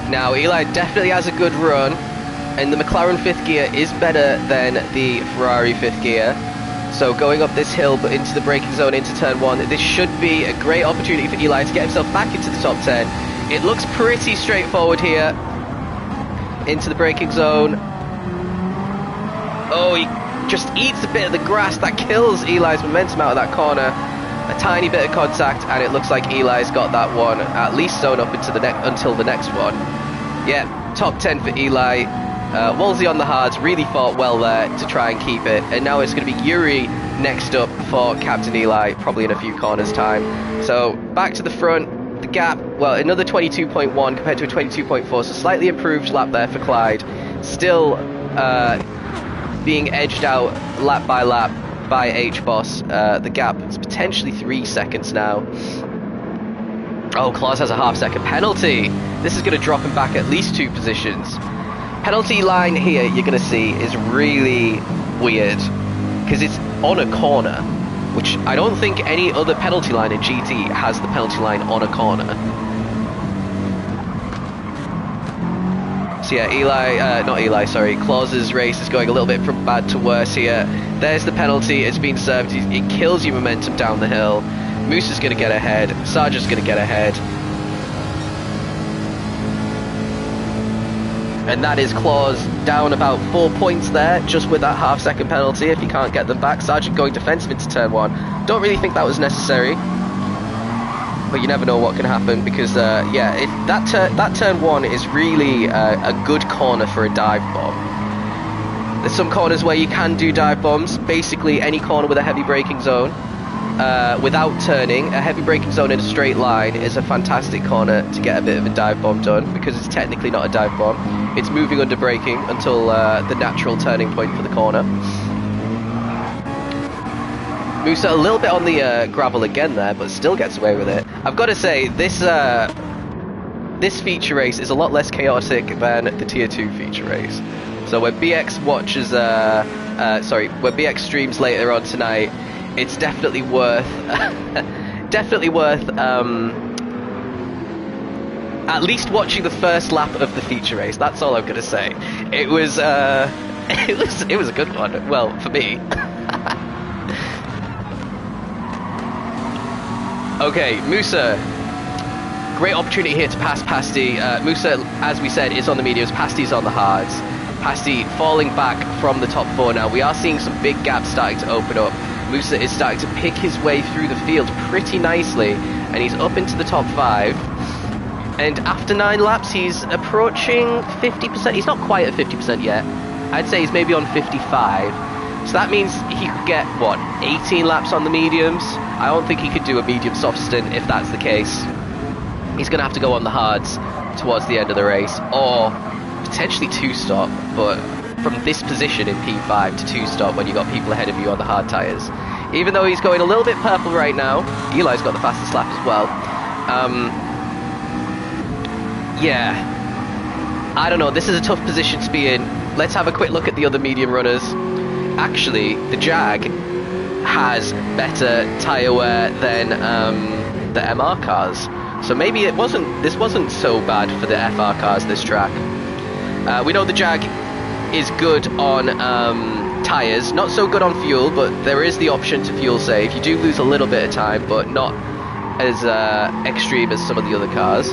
[SPEAKER 1] Now, Eli definitely has a good run, and the McLaren 5th gear is better than the Ferrari 5th gear. So going up this hill, but into the braking zone, into turn 1, this should be a great opportunity for Eli to get himself back into the top 10. It looks pretty straightforward here. Into the braking zone. Oh, he just eats a bit of the grass. That kills Eli's momentum out of that corner. A tiny bit of contact, and it looks like Eli's got that one at least sewn up into the until the next one. Yeah, top 10 for Eli. Wolsey on the hards really fought well there to try and keep it, and now it's going to be Yuri next up for Captain Eli, probably in a few corners time. So back to the front, the gap, well, another 22.1 compared to a 22.4, so slightly improved lap there for Clyde. Still being edged out lap by lap by H-Boss. The gap is potentially 3 seconds now. Oh, Claus has a half-second penalty. This is going to drop him back at least 2 positions. Penalty line here, you're going to see, is really weird because it's on a corner, which I don't think any other penalty line in GT has the penalty line on a corner. So yeah, Claus's race is going a little bit from bad to worse here. There's the penalty, it's been served, it kills your momentum down the hill. Moose is going to get ahead, Sarge's going to get ahead. And that is Claus down about 4 points there, just with that half-second penalty if he can't get them back. Sargent going defensive into turn 1. Don't really think that was necessary, but you never know what can happen because, yeah, that turn 1 is really a good corner for a dive bomb. There's some corners where you can do dive bombs, basically any corner with a heavy braking zone. Without turning, a heavy braking zone in a straight line is a fantastic corner to get a bit of a dive bomb done because it's technically not a dive bomb. It's moving under braking until the natural turning point for the corner. Musa a little bit on the gravel again there, but still gets away with it. I've got to say, this feature race is a lot less chaotic than the Tier 2 feature race. So when BX watches, when BX streams later on tonight, it's definitely worth, at least watching the first lap of the feature race. That's all I'm gonna say. It was a good one. Well, for me. Okay, Musa. Great opportunity here to pass Pasti. Musa, as we said, is on the mediums. Pasti's on the hards. Pasti falling back from the top 4 now. We are seeing some big gaps starting to open up. Musa is starting to pick his way through the field pretty nicely, and he's up into the top 5. And after 9 laps, he's approaching 50%. He's not quite at 50% yet. I'd say he's maybe on 55. So that means he could get, what, 18 laps on the mediums? I don't think he could do a medium soft stint if that's the case. He's going to have to go on the hards towards the end of the race, or potentially 2-stop, but from this position in P5 to 2-stop when you've got people ahead of you on the hard tyres. Even though he's going a little bit purple right now, Eli's got the fastest lap as well. Yeah, I don't know, this is a tough position to be in. Let's have a quick look at the other medium runners. Actually, the Jag has better tyre wear than the MR cars. So maybe this wasn't so bad for the FR cars, this track. We know the Jag is good on tyres, not so good on fuel, but there is the option to fuel save. You do lose a little bit of time, but not as extreme as some of the other cars.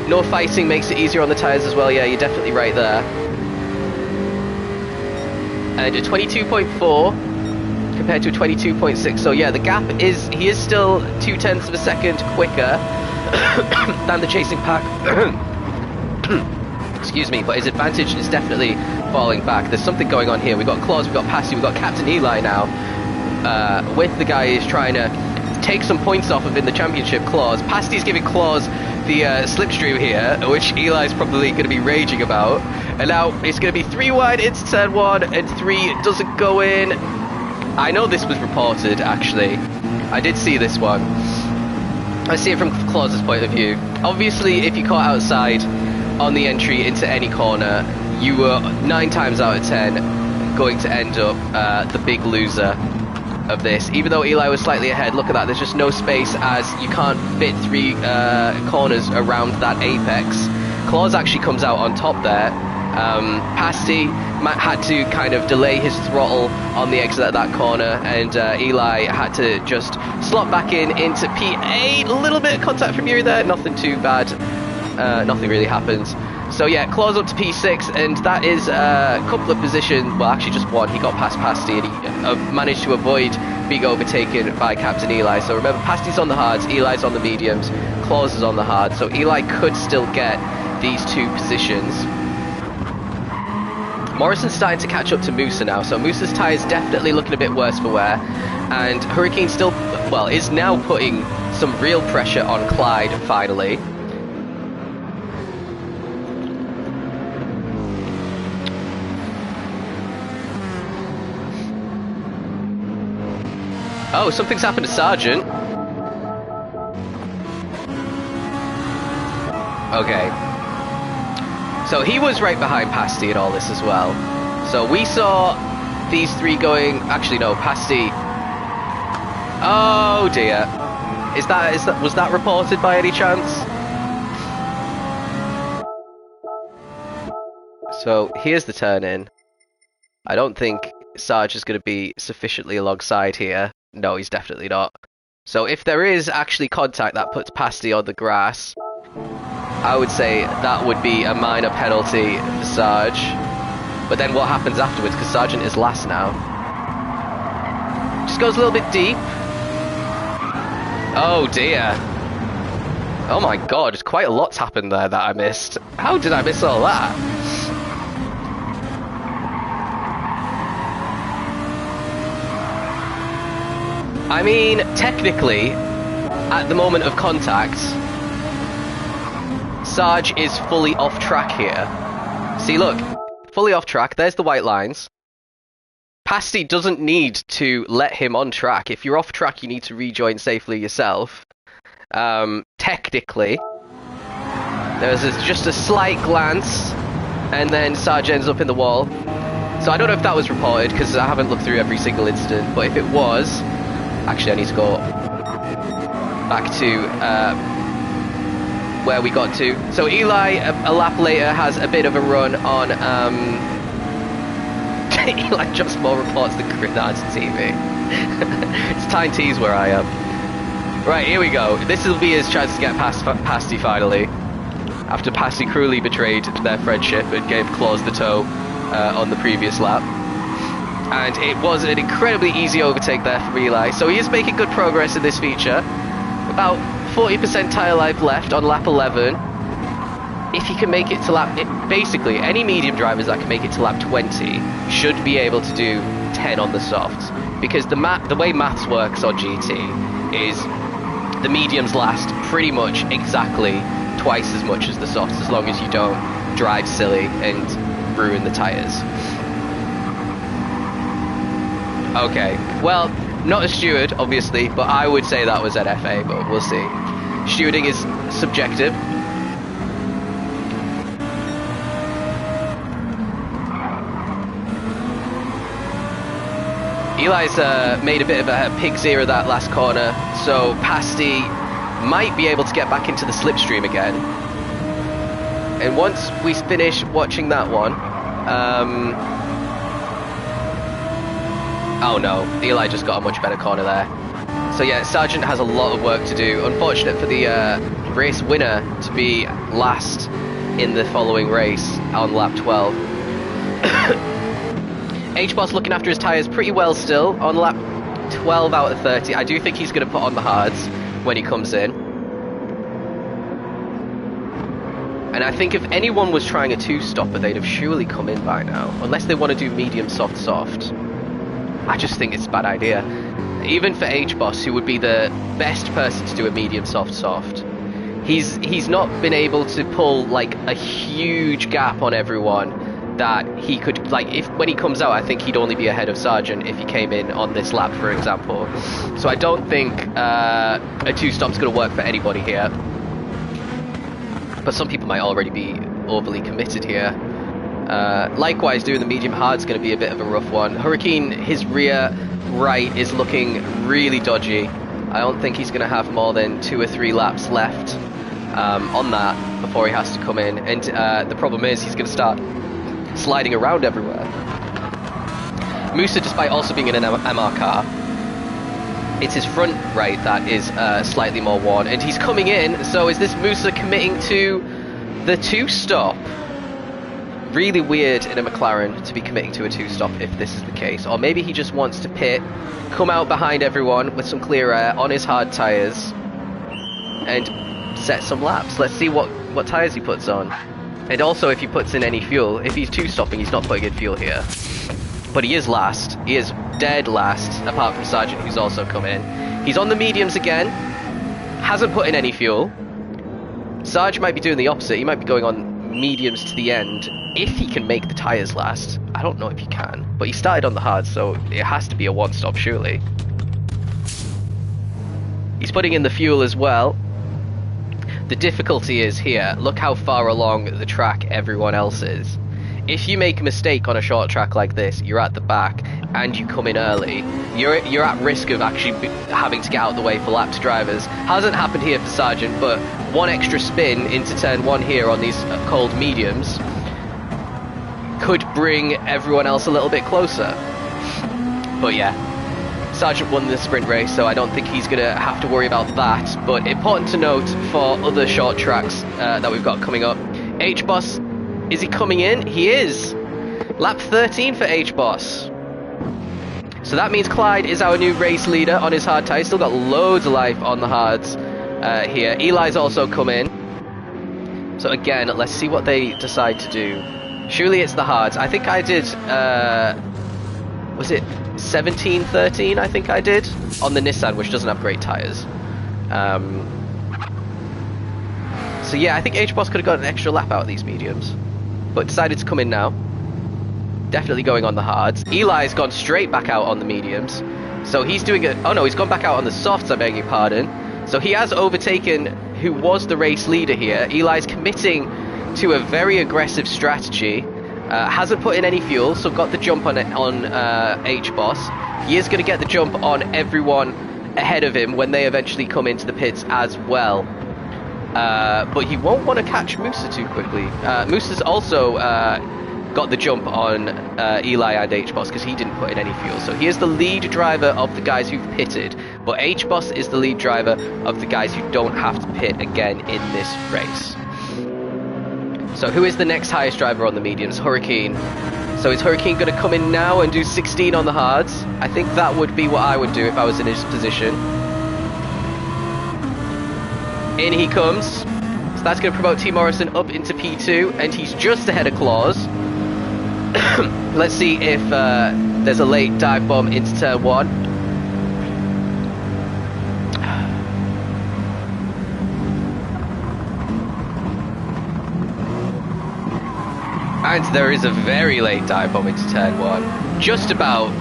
[SPEAKER 1] No fighting makes it easier on the tyres as well. Yeah, you're definitely right there. And a 22.4 compared to a 22.6. So yeah, the gap is, he is still 0.2 of a second quicker than the chasing pack. Excuse me, but his advantage is definitely falling back. There's something going on here. We've got Claus, we've got Pasti, we've got Captain Eli now. With the guy who's trying to take some points off of in the championship, Claus. Pasti's giving Claus the slipstream here, which Eli's probably going to be raging about. And now it's going to be 3 wide into turn 1, and 3 doesn't go in. I know this was reported, actually. I did see this one. I see it from Claus's point of view. Obviously, if you caught outside on the entry into any corner, you were 9 times out of 10 going to end up the big loser of this. Even though Eli was slightly ahead, look at that, there's just no space as you can't fit 3 corners around that apex. Claus actually comes out on top there. Pasty had to kind of delay his throttle on the exit at that corner, and Eli had to just slot back into P8. A little bit of contact from you there, nothing too bad. Nothing really happens. So yeah, Claus up to P6, and that is a couple of positions, well actually just one. He got past Pasty, and he managed to avoid being overtaken by Captain Eli. So remember, Pasty's on the hards, Eli's on the mediums, Claus is on the hard, so Eli could still get these 2 positions. Morrison's starting to catch up to Musa now, so Musa's tyres definitely looking a bit worse for wear, and Hurricane still, well, is now putting some real pressure on Clyde, finally. Oh, something's happened to Sargent. Okay. So he was right behind Pasty in all this as well. So we saw these 3 going... Actually, no, Pasty... Oh, dear. Was that reported by any chance? So here's the turn-in. I don't think Sarge is going to be sufficiently alongside here. No, he's definitely not. So if there is actually contact that puts Pasty on the grass, I would say that would be a minor penalty for Sarge. But then what happens afterwards, because Sargent is last now? Just goes a little bit deep. Oh dear. Oh my god, quite a lot's happened there that I missed. How did I miss all that? I mean, technically, at the moment of contact, Sarge is fully off track here. See, look, fully off track, there's the white lines. Pasty doesn't need to let him on track. If you're off track, you need to rejoin safely yourself. Technically, there's just a slight glance, and then Sarge ends up in the wall. So I don't know if that was reported, because I haven't looked through every single incident, but if it was... Actually, I need to go back to where we got to. So Eli, a lap later, has a bit of a run on... Eli just more reports than Grenard's TV. It's Tyne T's where I am. Right, here we go. This will be his chance to get past Pasty finally. After Pasty cruelly betrayed their friendship and gave Claus the toe on the previous lap. And it was an incredibly easy overtake there from Eli. So he is making good progress in this feature. About 40% tyre life left on lap 11. If he can make it to lap... basically, any medium drivers that can make it to lap 20 should be able to do 10 on the softs. Because the way maths works on GT is the mediums last pretty much exactly twice as much as the softs, as long as you don't drive silly and ruin the tyres. Okay, well, not a steward, obviously, but I would say that was NFA, but we'll see. Stewarding is subjective. Eli's made a bit of a pig's ear of that last corner, so Pasty might be able to get back into the slipstream again. And once we finish watching that one, oh no, Eli just got a much better corner there. So yeah, Sargent has a lot of work to do. Unfortunate for the race winner to be last in the following race on lap 12. H-Boss looking after his tyres pretty well still on lap 12 out of 30. I do think he's going to put on the hards when he comes in. And I think if anyone was trying a two-stopper, they'd have surely come in by now. Unless they want to do medium, soft, soft. I just think it's a bad idea. Even for H-Boss, who would be the best person to do a medium, soft, soft. he's not been able to pull like a huge gap on everyone that he could, like, if when he comes out, I think he'd only be ahead of Sargent if he came in on this lap, for example. So I don't think a 2-stop's going to work for anybody here. But some people might already be overly committed here. Likewise, doing the medium hard is going to be a bit of a rough one. Hurricane, his rear right is looking really dodgy. I don't think he's going to have more than 2 or 3 laps left on that before he has to come in. And the problem is he's going to start sliding around everywhere. Musa, despite also being in an MR car, it's his front right that is slightly more worn, and he's coming in. So is this Musa committing to the 2-stop? Really weird in a McLaren to be committing to a 2-stop if this is the case. Or maybe he just wants to pit, come out behind everyone with some clear air on his hard tyres and set some laps. Let's see what tyres he puts on. And also if he puts in any fuel. If he's 2-stopping, he's not putting in fuel here. But he is last. He is dead last, apart from Sargent, who's also come in. He's on the mediums again. Hasn't put in any fuel. Sarge might be doing the opposite. He might be going on mediums to the end if he can make the tyres last. I don't know if he can. But he started on the hard, so it has to be a 1-stop, surely. He's putting in the fuel as well. The difficulty is here, look how far along the track everyone else is. If you make a mistake on a short track like this, you're at the back and you come in early, you're at risk of actually having to get out of the way for lapped drivers. Hasn't happened here for Sargent, but one extra spin into turn 1 here on these cold mediums could bring everyone else a little bit closer. But yeah, Sargent won the sprint race, so I don't think he's going to have to worry about that. But important to note for other short tracks that we've got coming up. H-Boss, is he coming in? He is! Lap 13 for H-Boss. So that means Clyde is our new race leader on his hard tyres. Still got loads of life on the hards here. Eli's also come in. So again, let's see what they decide to do. Surely it's the hards. I think I did... was it 17-13, I think I did, on the Nissan, which doesn't have great tyres. So yeah, I think H-Boss could have got an extra lap out of these mediums, but decided to come in now. Definitely going on the hards. Eli's gone straight back out on the mediums, so he's doing it. Oh no, he's gone back out on the softs, I beg your pardon. So he has overtaken who was the race leader here. Eli's committing to a very aggressive strategy. Hasn't put in any fuel, so got the jump on H-Boss. He is going to get the jump on everyone ahead of him when they eventually come into the pits as well. But he won't want to catch Musa too quickly. Musa's also got the jump on Eli and H-Boss because he didn't put in any fuel. So he is the lead driver of the guys who've pitted, but H-Boss is the lead driver of the guys who don't have to pit again in this race. So who is the next highest driver on the mediums? Hurricane. So is Hurricane going to come in now and do 16 on the hards? I think that would be what I would do if I was in his position. In he comes. So that's going to promote T. Morrison up into P2, and he's just ahead of Claus. Let's see if there's a late dive bomb into turn 1. And there is a very late dive bomb into turn 1. Just about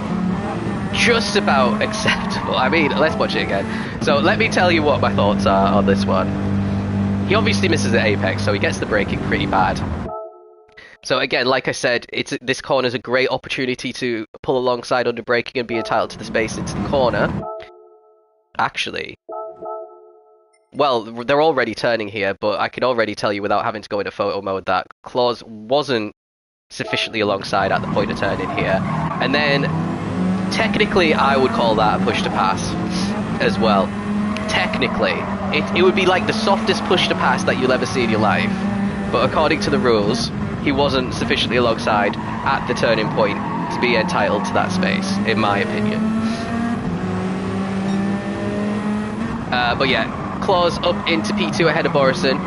[SPEAKER 1] acceptable. I mean, let's watch it again. So let me tell you what my thoughts are on this one. He obviously misses at apex, so he gets the braking pretty bad. So again, like I said, this corner is a great opportunity to pull alongside under braking and be entitled to the space into the corner. Actually, well, they're already turning here, but I can already tell you without having to go into photo mode that Claus wasn't sufficiently alongside at the point of turn in here. And then, technically, I would call that a push to pass as well. Technically. It would be like the softest push to pass that you'll ever see in your life. But according to the rules, he wasn't sufficiently alongside at the turning point to be entitled to that space, in my opinion. But yeah, Claus up into P2 ahead of Morrison.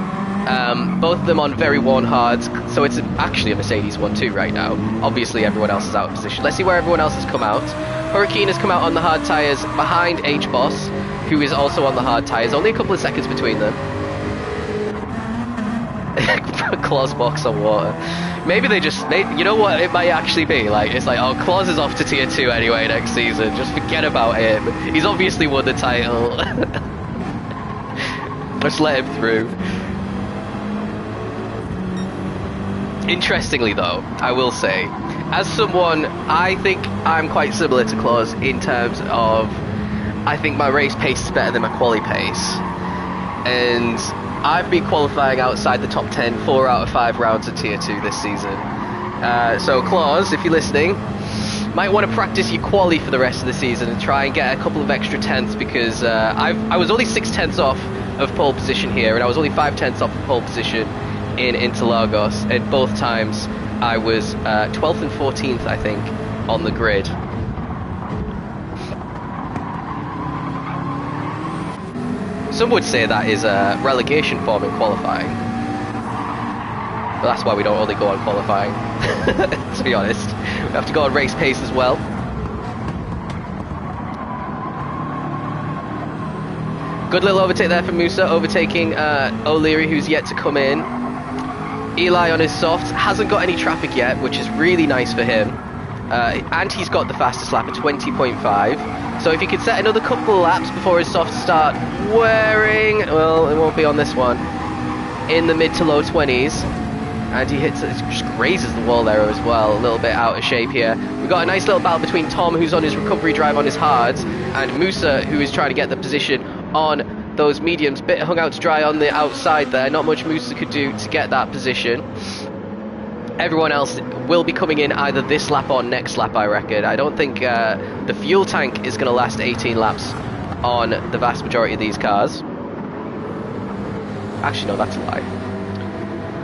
[SPEAKER 1] Both of them on very worn hards, so it's actually a Mercedes 1-2 right now. Obviously everyone else is out of position. Let's see where everyone else has come out. Hurricane has come out on the hard tyres behind H-Boss, who is also on the hard tyres. Only a couple of seconds between them. Claus box on water. Maybe they just, you know what it might actually be? Like, it's like, oh, Claus is off to tier 2 anyway next season. Just forget about him. He's obviously won the title. Just let him through. Interestingly though, I will say, as someone, I think I'm quite similar to Claus in terms of, I think my race pace is better than my quali pace. And I've been qualifying outside the top 10 4 out of 5 rounds of tier 2 this season. So Claus, if you're listening, might want to practice your quali for the rest of the season and try and get a couple of extra tenths, because I was only 6 tenths off of pole position here, and I was only 5 tenths off of pole position in Interlagos, and both times I was 12th and 14th, I think, on the grid. Some would say that is a relegation form in qualifying, but that's why we don't only go on qualifying, to be honest. We have to go on race pace as well. Good little overtake there from Musa, overtaking O'Leary, who's yet to come in. Eli on his softs, hasn't got any traffic yet, which is really nice for him. And he's got the fastest lap at 20.5. So if he could set another couple of laps before his softs start wearing, well, it won't be on this one, in the mid to low 20s. And he hits it, just grazes the wall there as well, a little bit out of shape here. We've got a nice little battle between Tom, who's on his recovery drive on his hards, and Musa, who is trying to get the position on those mediums. Bit hung out to dry on the outside there, not much Musa could do to get that position. Everyone else will be coming in either this lap or next lap, I reckon. I don't think the fuel tank is going to last 18 laps on the vast majority of these cars. Actually, no, that's a lie.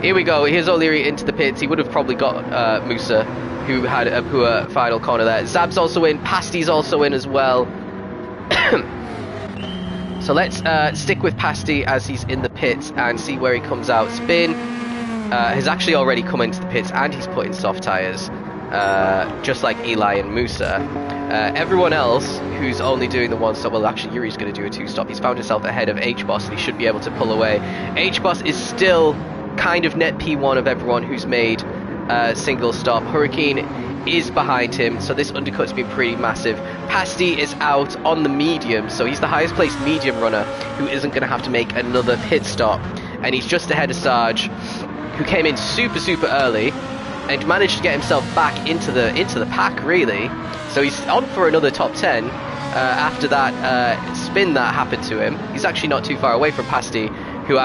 [SPEAKER 1] Here we go. Here's O'Leary into the pits. He would have probably got Musa, who had a poor final corner there. Zab's also in. Pasty's also in as well. So let's stick with Pasty as he's in the pits and see where he comes out. Spin has actually already come into the pits, and he's put in soft tyres, just like Eli and Musa. Everyone else who's only doing the one stop, well, actually Yuri's going to do a 2-stop. He's found himself ahead of H-Boss, and he should be able to pull away. H-Boss is still kind of net P1 of everyone who's made single stop. Hurricane is behind him, so this undercut's been pretty massive. Pasty is out on the medium, so he's the highest placed medium runner who isn't going to have to make another pit stop, and he's just ahead of Sarge, who came in super early and managed to get himself back into the pack, really. So he's on for another top 10 after that spin that happened to him. He's actually not too far away from Pasty, who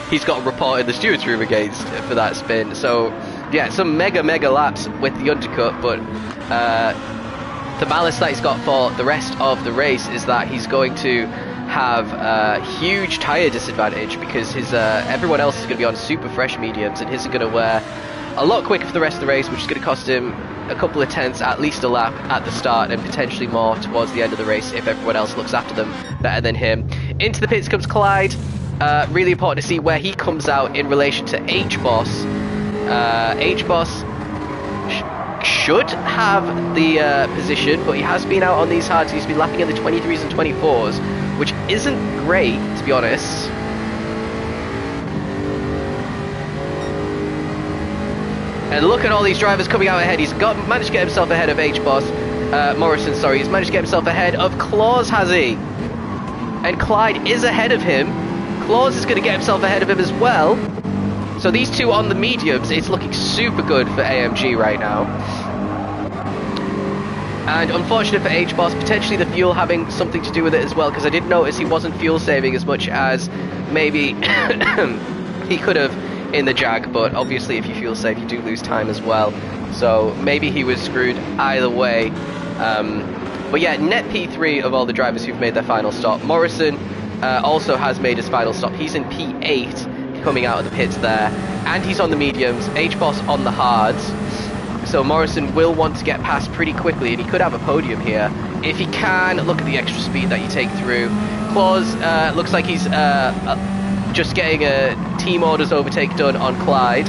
[SPEAKER 1] he's got a report in the stewards room against for that spin. So yeah, some mega laps with the undercut, but the malice that he's got for the rest of the race is that he's going to have a huge tyre disadvantage, because his everyone else is going to be on super fresh mediums, and his are going to wear a lot quicker for the rest of the race, which is going to cost him a couple of tenths, at least a lap at the start, and potentially more towards the end of the race if everyone else looks after them better than him. Into the pits comes Clyde. Really important to see where he comes out in relation to H-Boss. H-Boss should have the position, but he has been out on these hards. He's been lapping in the 23s and 24s, which isn't great, to be honest. And look at all these drivers coming out ahead. He's managed to get himself ahead of H-Boss. Morrison, sorry. He's managed to get himself ahead of Claus, has he? And Clyde is ahead of him. Claus is going to get himself ahead of him as well. So these two on the mediums, it's looking super good for AMG right now. And unfortunate for H-Boss, potentially the fuel having something to do with it as well, because I did notice he wasn't fuel saving as much as maybe he could have in the Jag, but obviously if you fuel save you do lose time as well, so maybe he was screwed either way. But yeah, net P3 of all the drivers who've made their final stop. Morrison also has made his final stop. He's in P8 coming out of the pits there, and he's on the mediums. H-Boss on the hards, so Morrison will want to get past pretty quickly, and he could have a podium here if he can. Look at the extra speed that you take through. Claus looks like he's just getting a team orders overtake done on Clyde.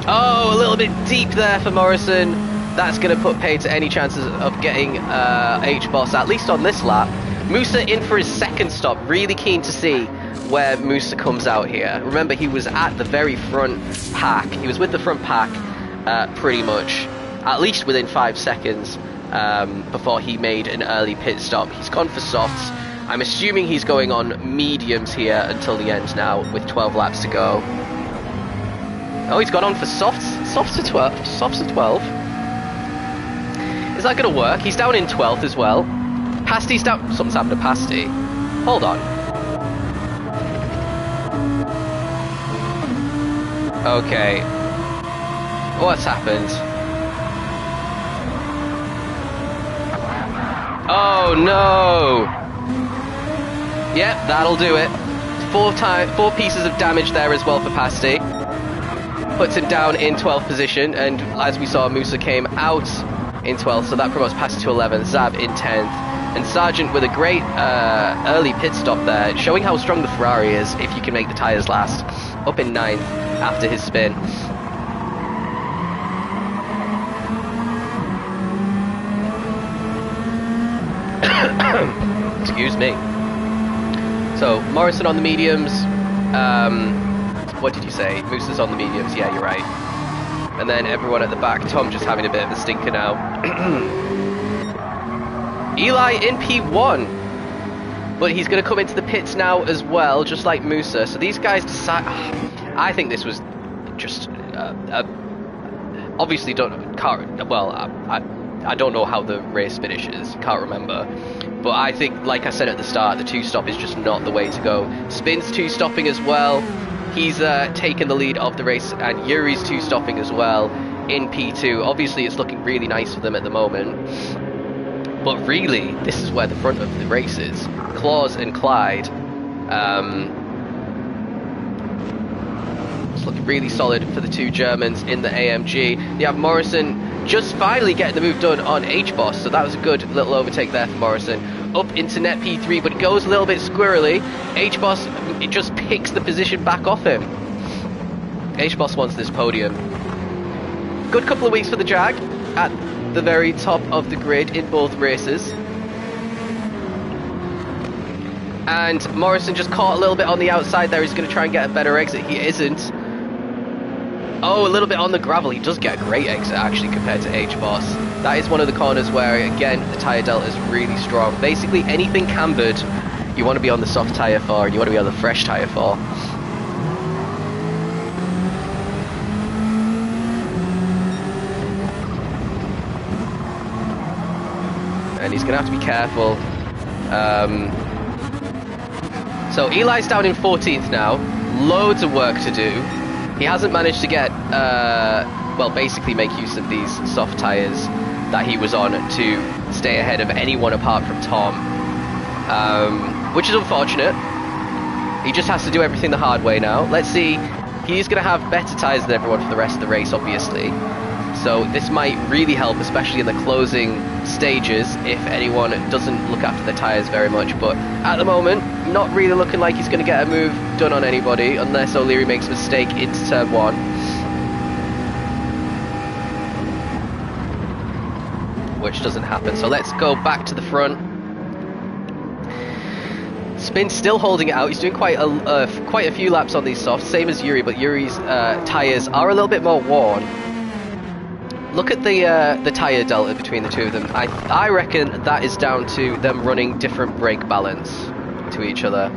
[SPEAKER 1] Oh, a little bit deep there for Morrison. That's going to put paid to any chances of getting H-Boss, at least on this lap. Musa in for his second stop. Really keen to see where Musa comes out here. Remember, he was at the very front pack. He was with the front pack pretty much, at least within 5 seconds before he made an early pit stop. He's gone for softs. I'm assuming he's going on mediums here until the end now, with 12 laps to go. Oh, he's gone on for softs. Softs to 12. Softs to 12. Is that going to work? He's down in 12th as well. Pasty's down. Something's happened to Pasty. Hold on. Okay. What's happened? Oh no! Yep, that'll do it. 4 pieces of damage there as well for Pasty. Puts him down in 12th position, and as we saw, Musa came out in 12th, so that promotes Pasty to 11th, Zab in 10th, and Sargent with a great early pit stop there, showing how strong the Ferrari is if you can make the tyres last. Up in 9th after his spin. Excuse me. So, Morrison on the mediums. What did you say? Musa's on the mediums. Yeah, you're right. And then everyone at the back. Tom just having a bit of a stinker now. Eli in P1. But he's going to come into the pits now as well, just like Musa. So these guys decide... I think this was just... obviously can't... Well, I don't know how the race finishes. Can't remember. But I think, like I said at the start, the 2-stop is just not the way to go. Spin's 2-stopping as well. He's taken the lead of the race, and Yuri's 2-stopping as well in P2. Obviously, it's looking really nice for them at the moment. But really, this is where the front of the race is. Claus and Clyde. It's looking really solid for the 2 Germans in the AMG. You have Morrison just finally getting the move done on H-Boss, so that was a good little overtake there for Morrison. Up into net P3, but it goes a little bit squirrely. H-Boss, it just picks the position back off him. H-Boss wants this podium. Good couple of weeks for the Jag at the very top of the grid in both races. And Morrison just caught a little bit on the outside there. He's going to try and get a better exit. He isn't. Oh, a little bit on the gravel. He does get a great exit actually compared to H-Boss. That is one of the corners where, again, the tyre delta is really strong. Basically, anything cambered, you want to be on the soft tyre for, and you want to be on the fresh tyre for. And he's going to have to be careful. So Eli's down in 14th now. Loads of work to do. He hasn't managed to get, well, basically make use of these soft tyres that he was on to stay ahead of anyone apart from Tom, which is unfortunate. He just has to do everything the hard way now. Let's see, he's going to have better tyres than everyone for the rest of the race, obviously. So this might really help, especially in the closing stages, if anyone doesn't look after their tyres very much. But at the moment, not really looking like he's going to get a move done on anybody, unless O'Leary makes a mistake into turn 1. Which doesn't happen. So let's go back to the front. Spin's still holding it out. He's doing quite a few laps on these softs, same as Yuri, but Yuri's tyres are a little bit more worn. Look at the tyre delta between the two of them. I reckon that is down to them running different brake balance to each other.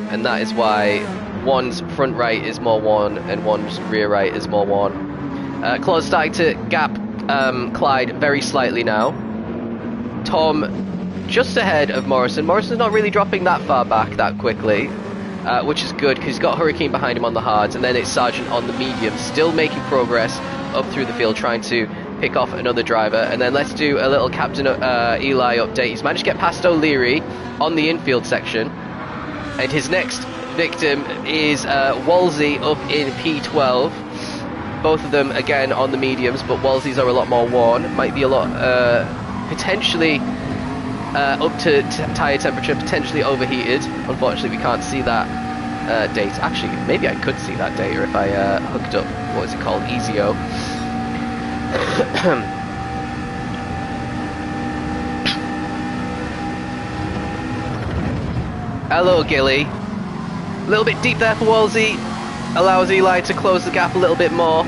[SPEAKER 1] And that is why one's front right is more worn and one's rear right is more worn. Claude's starting to gap Clyde very slightly now. Tom just ahead of Morrison. Morrison's not really dropping that far back that quickly. Which is good because he's got Hurricane behind him on the hards, and then it's Sargent on the medium, still making progress up through the field, trying to pick off another driver. And then let's do a little Captain Eli update. He's managed to get past O'Leary on the infield section, and his next victim is Wolsey up in P12. Both of them again on the mediums, but Wolsey's are a lot more worn. Might be a lot potentially up to tyre temperature, potentially overheated. Unfortunately, we can't see that data. Actually, maybe I could see that data if I hooked up, what is it called, EZO. Hello, Gilly. A little bit deep there for Wolsey. Allows Eli to close the gap a little bit more.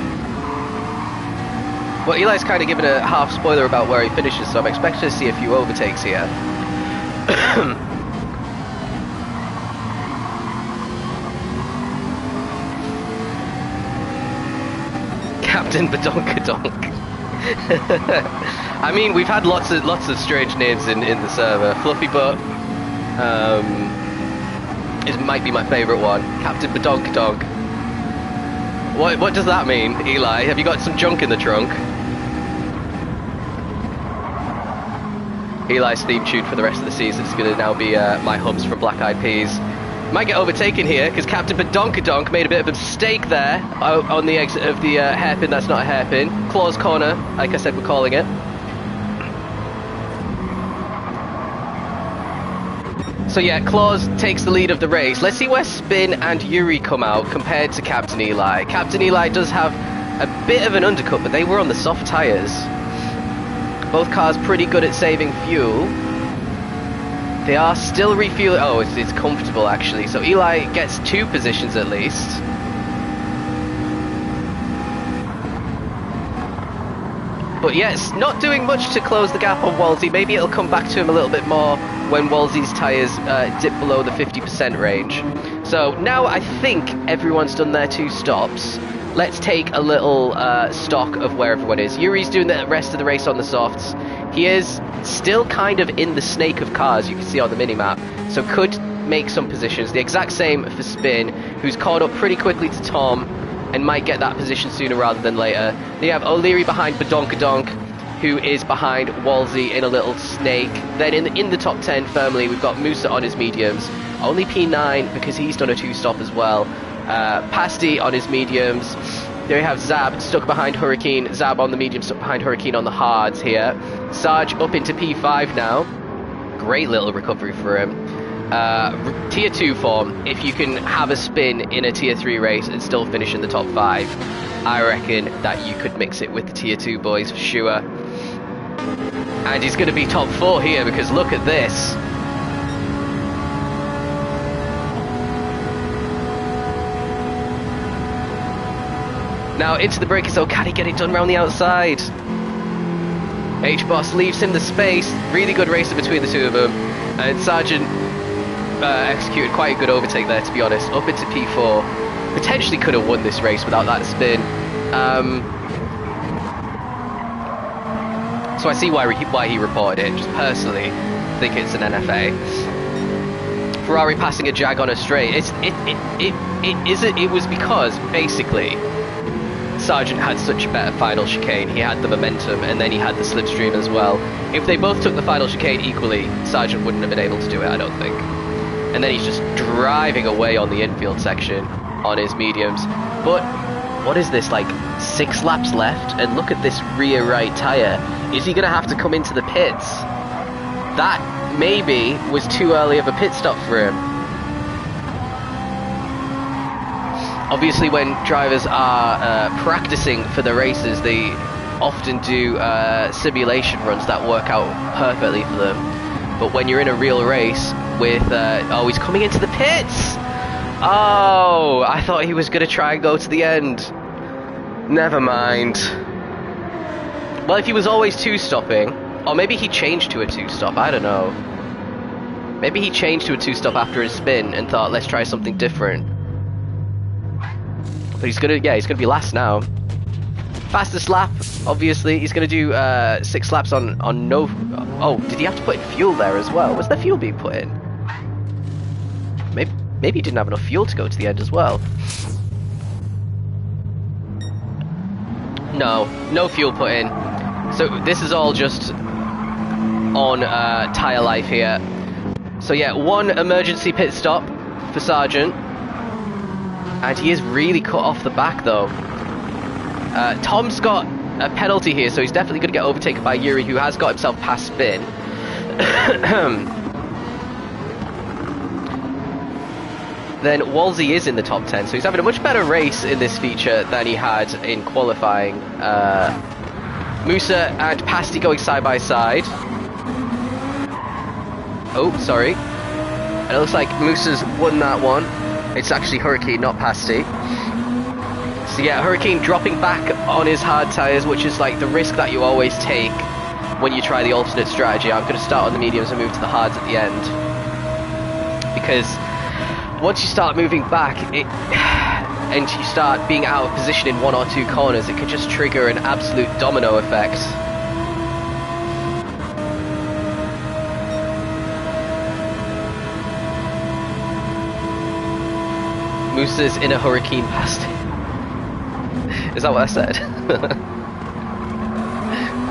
[SPEAKER 1] Well, Eli's kind of given a half spoiler about where he finishes, so I'm expecting to see a few overtakes here. Captain Badonkadonk. I mean, we've had lots of strange names in the server. Fluffy Butt might be my favourite one. Captain Badonkadonk. What does that mean, Eli? Have you got some junk in the trunk? Eli's theme tune for the rest of the season is going to now be My Hums from Black Eyed Peas. Might get overtaken here because Captain Badonkadonk made a bit of a mistake there on the exit of the hairpin. That's not a hairpin. Claw's corner, like I said, we're calling it. So yeah, Claus takes the lead of the race. Let's see where Spin and Yuri come out compared to Captain Eli. Captain Eli does have a bit of an undercut, but they were on the soft tyres. Both cars pretty good at saving fuel. They are still refueling. Oh, it's comfortable actually. So Eli gets 2 positions at least. But yes, not doing much to close the gap on Wolsey. Maybe it'll come back to him a little bit more when Wolsey's tyres dip below the 50% range. So now I think everyone's done their 2 stops. Let's take a little stock of where everyone is. Yuri's doing the rest of the race on the softs. He is still kind of in the snake of cars, you can see on the minimap, so could make some positions. The exact same for Spin, who's caught up pretty quickly to Tom and might get that position sooner rather than later. Then you have O'Leary behind Badonkadonk, who is behind Wolsey in a little snake. Then in the top 10 firmly, we've got Musa on his mediums. Only P9 because he's done a 2-stop as well. Pasty on his mediums. There we have Zab stuck behind Hurricane. Zab on the medium, stuck behind Hurricane on the hards here. Sarge up into P5 now. Great little recovery for him. Tier 2 form, if you can have a spin in a Tier 3 race and still finish in the top 5, I reckon that you could mix it with the Tier 2 boys for sure. And he's going to be top 4 here because look at this. Now into the breaker, so can he get it done around the outside? H-Boss leaves him the space. Really good racer between the 2 of them. And Sargent executed quite a good overtake there, to be honest. Up into P4. Potentially could have won this race without that spin. So I see why he reported it. Just personally think it's an NFA. Ferrari passing a Jag on a straight. It was because basically Sargent had such a better final chicane. He had the momentum and then he had the slipstream as well. If they both took the final chicane equally, Sargent wouldn't have been able to do it, I don't think. And then he's just driving away on the infield section on his mediums. But what is this, like 6 laps left? And look at this rear right tyre. Is he going to have to come into the pits? That maybe was too early of a pit stop for him. Obviously, when drivers are practicing for the races, they often do simulation runs that work out perfectly for them. But when you're in a real race with... oh, he's coming into the pits! Oh, I thought he was going to try and go to the end. Never mind. Well, if he was always 2-stopping, or maybe he changed to a 2-stop, I don't know. Maybe he changed to a 2-stop after his spin and thought, let's try something different. But he's gonna be last now. Fastest lap, obviously. He's gonna do 6 laps on no. Oh, did he have to put in fuel there as well? Was there fuel being put in? Maybe he didn't have enough fuel to go to the end as well. No fuel put in. So this is all just on tyre life here. So yeah, 1 emergency pit stop for Sargent. And he is really cut off the back though. Tom's got a penalty here, so he's definitely going to get overtaken by Yuri, who has got himself past Spin. Then Wolsey is in the top 10, so he's having a much better race in this feature than he had in qualifying. Musa and Pasti going side by side. Oh, sorry. And it looks like Musa's won that one. It's actually Hurricane, not Pasti. So yeah, Hurricane dropping back on his hard tyres, which is like the risk that you always take when you try the alternate strategy. I'm going to start on the mediums and move to the hards at the end. Because once you start moving back, and you start being out of position in 1 or 2 corners, it can just trigger an absolute domino effect. Musa's in a Hurricane Pasti. Is that what I said?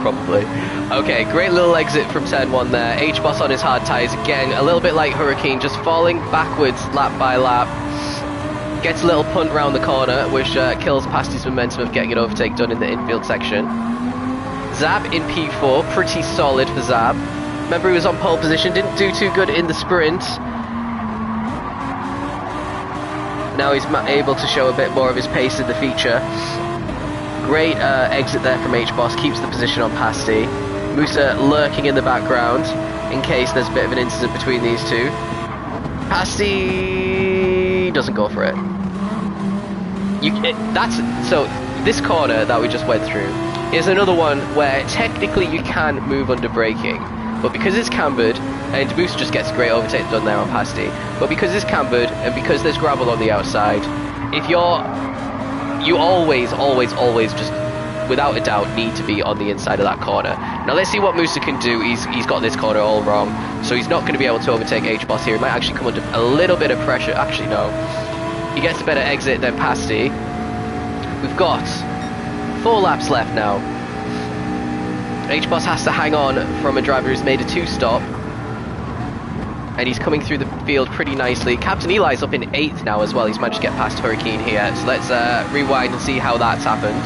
[SPEAKER 1] Probably. Okay, great little exit from turn 1 there. H-Boss on his hard tyres again, a little bit like Hurricane, just falling backwards lap by lap. Gets a little punt round the corner, which kills Pasti's momentum of getting an overtake done in the infield section. Zab in P4, pretty solid for Zab. Remember, he was on pole position, didn't do too good in the sprint. Now he's able to show a bit more of his pace in the feature. Great exit there from H-Boss, keeps the position on Pasti. Musa lurking in the background in case there's a bit of an incident between these two. Pasti doesn't go for it. So this corner that we just went through is another one where technically you can move under braking, but because it's cambered, and Musa just gets a great overtake done there on Pasti, but because it's cambered and because there's gravel on the outside, if you always just without a doubt need to be on the inside of that corner. Now let's see what Musa can do. He's got this corner all wrong, so he's not going to be able to overtake H-Boss here. He might actually come under a little bit of pressure. Actually no, he gets a better exit than Pasti. We've got 4 laps left now. H-Boss has to hang on from a driver who's made a 2-stop, and he's coming through the field pretty nicely. Captain Eli's up in 8th now as well. He's managed to get past Hurricane here, so let's rewind and see how that's happened.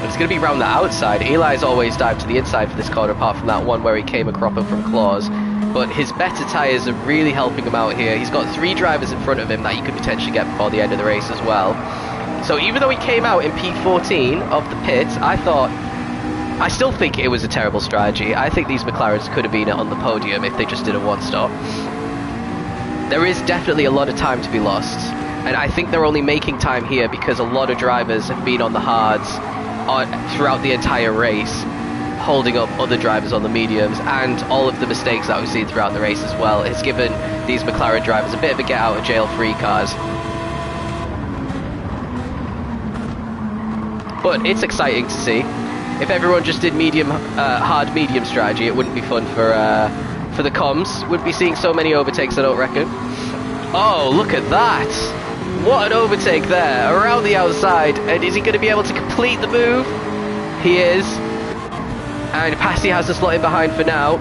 [SPEAKER 1] It's going to be round the outside. Eli's always dived to the inside for this corner, apart from that one where he came a cropper from Claws. But his better tyres are really helping him out here. He's got 3 drivers in front of him that he could potentially get before the end of the race as well. So even though he came out in P14 of the pit, I still think it was a terrible strategy. I think these McLarens could have been on the podium if they just did a 1-stop. There is definitely a lot of time to be lost, and I think they're only making time here because a lot of drivers have been on the hards throughout the entire race, holding up other drivers on the mediums, and all of the mistakes that we've seen throughout the race as well has given these McLaren drivers a bit of a get out of jail free cars. But it's exciting to see. If everyone just did hard medium strategy, it wouldn't be fun for the comms. Wouldn't be seeing so many overtakes, I don't reckon. Oh, look at that! What an overtake there, around the outside, and is he going to be able to complete the move? He is. And Pasti has to slot in behind for now.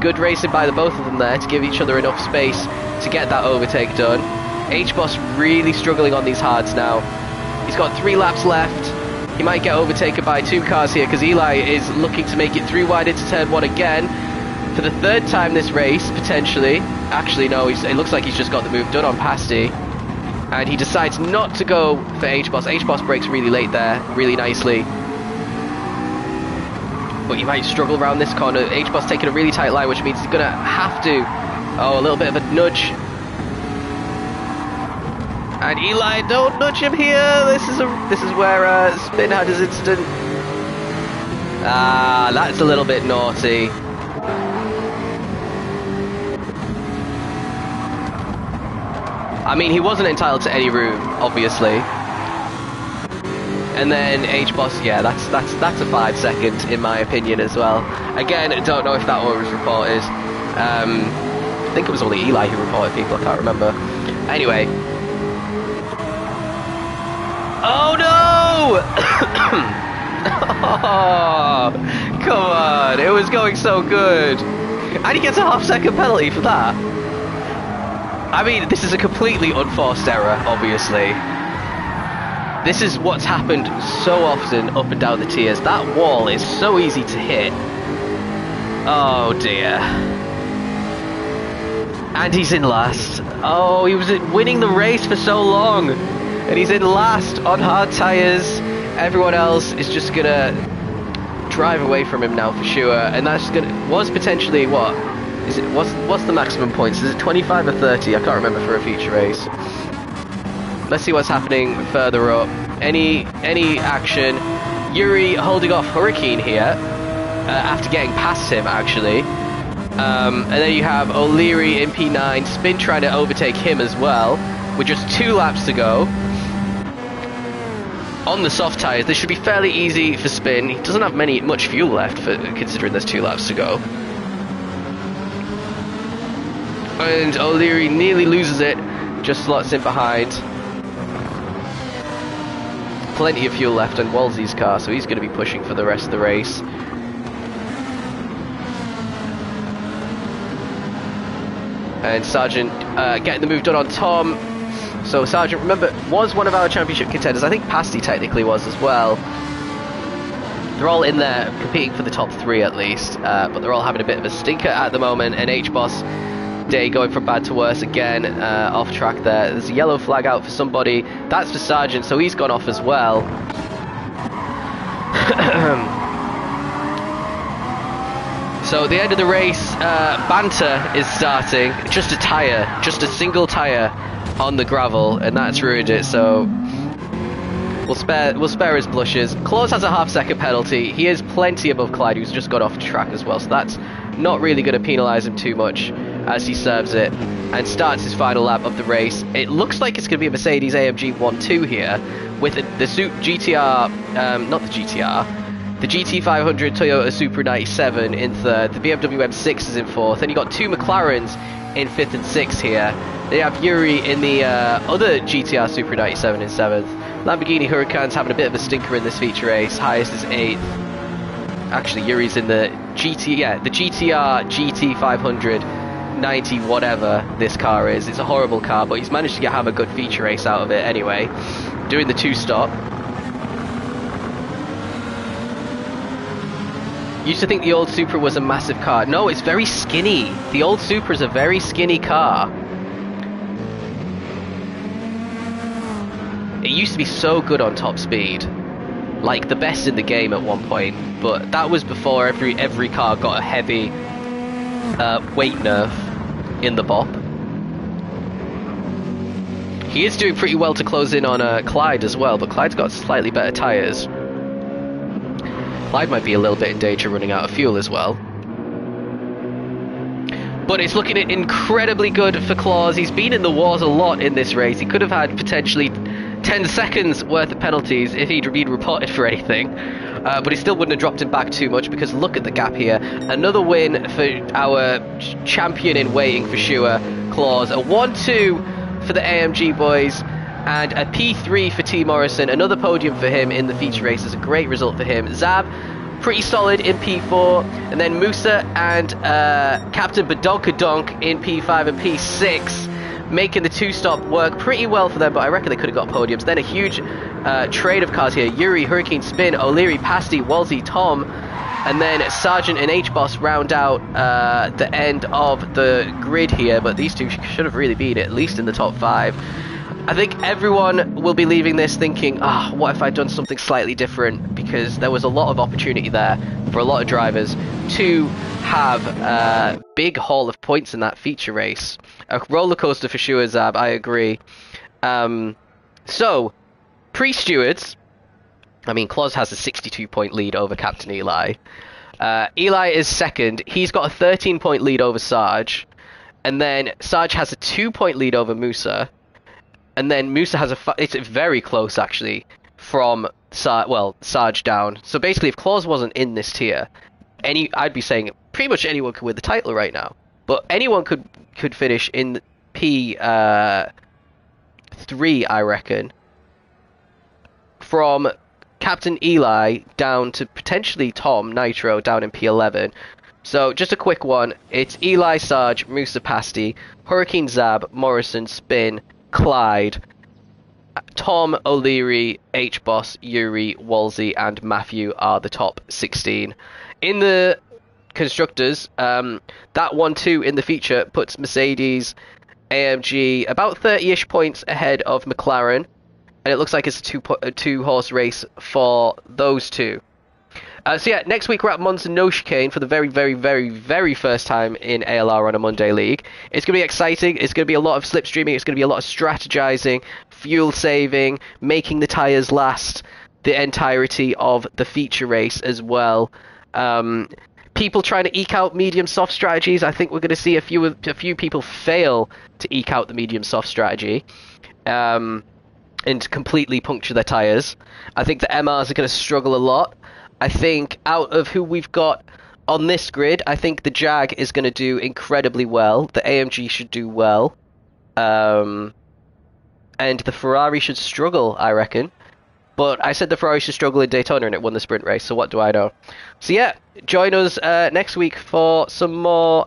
[SPEAKER 1] Good racing by the both of them there to give each other enough space to get that overtake done. H-Boss really struggling on these hards now. He's got 3 laps left. He might get overtaken by 2 cars here because Eli is looking to make it 3 wide into turn 1 again. For the 3rd time this race, potentially. Actually, no, it looks like he's just got the move done on Pasti. And he decides not to go for H-Boss. H-Boss brakes really late there, really nicely. But you might struggle around this corner. H-Boss taking a really tight line, which means he's going to have to... Oh, a little bit of a nudge. And Eli, don't nudge him here. This is where Spin had his incident. Ah, that's a little bit naughty. I mean, he wasn't entitled to any room, obviously. And then H-Boss, yeah, that's a 5-second in my opinion as well. Again, I don't know if that one was reported. I think it was only Eli who reported people, I can't remember. Anyway. Oh no! Oh, come on, it was going so good. And he gets a half-second penalty for that. I mean, this is a completely unforced error, obviously. This is what's happened so often up and down the tiers. That wall is so easy to hit. Oh dear. And he's in last. Oh, he was winning the race for so long. And he's in last on hard tyres. Everyone else is just going to drive away from him now for sure. And that's was potentially what? Is it what's the maximum points? Is it 25 or 30? I can't remember for a feature race. Let's see what's happening further up. Any action? Yuri holding off Hurricane here after getting past him actually. And then you have O'Leary in P9, Spin trying to overtake him as well, with just 2 laps to go. On the soft tyres, this should be fairly easy for Spin. He doesn't have much fuel left, considering there's 2 laps to go. And O'Leary nearly loses it, just slots in behind. Plenty of fuel left on Wolsey's car, so he's going to be pushing for the rest of the race. And Sargent getting the move done on Tom. So Sargent, remember, was one of our championship contenders. I think Pasty technically was as well. They're all in there competing for the top 3 at least. But they're all having a bit of a stinker at the moment. And H-Boss Day going from bad to worse again, off track there. There's a yellow flag out for somebody. That's for Sargent, so he's gone off as well. So at the end of the race, banter is starting. Just a tyre, just a single tyre on the gravel, and that's ruined it. So we'll spare his blushes. Claus has a half-second penalty. He is plenty above Clyde, who's just got off the track as well. So that's not really going to penalise him too much as he serves it and starts his final lap of the race. It looks like it's going to be a Mercedes AMG 1-2 here with the GTR, not the GTR. The GT500 Toyota Supra 97 in 3rd, the BMW M6 is in 4th, and you got 2 McLarens in 5th and 6th here. They have Yuri in the other GTR Supra 97 in 7th. Lamborghini Huracan's having a bit of a stinker in this feature race, highest is 8th. Actually, Yuri's in the GTR GT500 90 whatever this car is. It's a horrible car, but he's managed to have a good feature race out of it anyway, doing the 2-stop. Used to think the old Supra was a massive car. No, it's very skinny. The old Supra is a very skinny car. It used to be so good on top speed, like the best in the game at one point, but that was before every car got a heavy weight nerf in the bop. He is doing pretty well to close in on Clyde as well, but Clyde's got slightly better tyres. Clyde might be a little bit in danger running out of fuel as well. But it's looking incredibly good for Claus. He's been in the wars a lot in this race. He could have had potentially 10 seconds worth of penalties if he'd been reported for anything. But he still wouldn't have dropped him back too much, because look at the gap here. Another win for our champion in waiting for sure, Claus. A 1-2 for the AMG boys, and a P3 for T. Morrison. Another podium for him in the feature race is a great result for him. Zab, pretty solid in P4, and then Musa and Captain Badonkadonk in P5 and P6, making the 2-stop work pretty well for them, but I reckon they could have got podiums. Then a huge trade of cars here. Yuri, Hurricane, Spin, O'Leary, Pasty, Wolsey, Tom, and then Sargent and H-Boss round out the end of the grid here, but these two should have really been at least in the top 5. I think everyone will be leaving this thinking, what if I'd done something slightly different? Because there was a lot of opportunity there for a lot of drivers to have a big haul of points in that feature race. A roller coaster for sure, Zab, I agree. So, pre-stewards, I mean, Claus has a 62-point lead over Captain Eli. Eli is second. He's got a 13-point lead over Sarge. And then Sarge has a 2-point lead over Musa. And then Musa has it's very close actually from Sarge down. So basically, if Claus wasn't in this tier, I'd be saying pretty much anyone could win the title right now. But anyone could finish in P3, I reckon. From Captain Eli down to potentially Tom Nitro down in P11. So just a quick one. It's Eli, Sarge, Musa, Pasty, Hurricane, Zab, Morrison, Spin, Clyde, Tom, O'Leary, H-Boss, Yuri, Wolsey, and Matthew are the top 16. In the constructors, that 1-2 in the feature puts Mercedes, AMG about 30-ish points ahead of McLaren, and it looks like it's a two-horse race for those two. So yeah, next week we're at Monza No Chicane for the very, very, very, very first time in ALR on a Monday League. It's going to be exciting. It's going to be a lot of slipstreaming. It's going to be a lot of strategizing, fuel saving, making the tyres last the entirety of the feature race as well. People trying to eke out medium soft strategies. I think we're going to see a few people fail to eke out the medium soft strategy. And completely puncture their tyres. I think the MRs are going to struggle a lot. I think out of who we've got on this grid, I think the Jag is going to do incredibly well. The AMG should do well. And the Ferrari should struggle, I reckon. But I said the Ferrari should struggle in Daytona and it won the sprint race, so what do I know? So yeah, join us next week for some more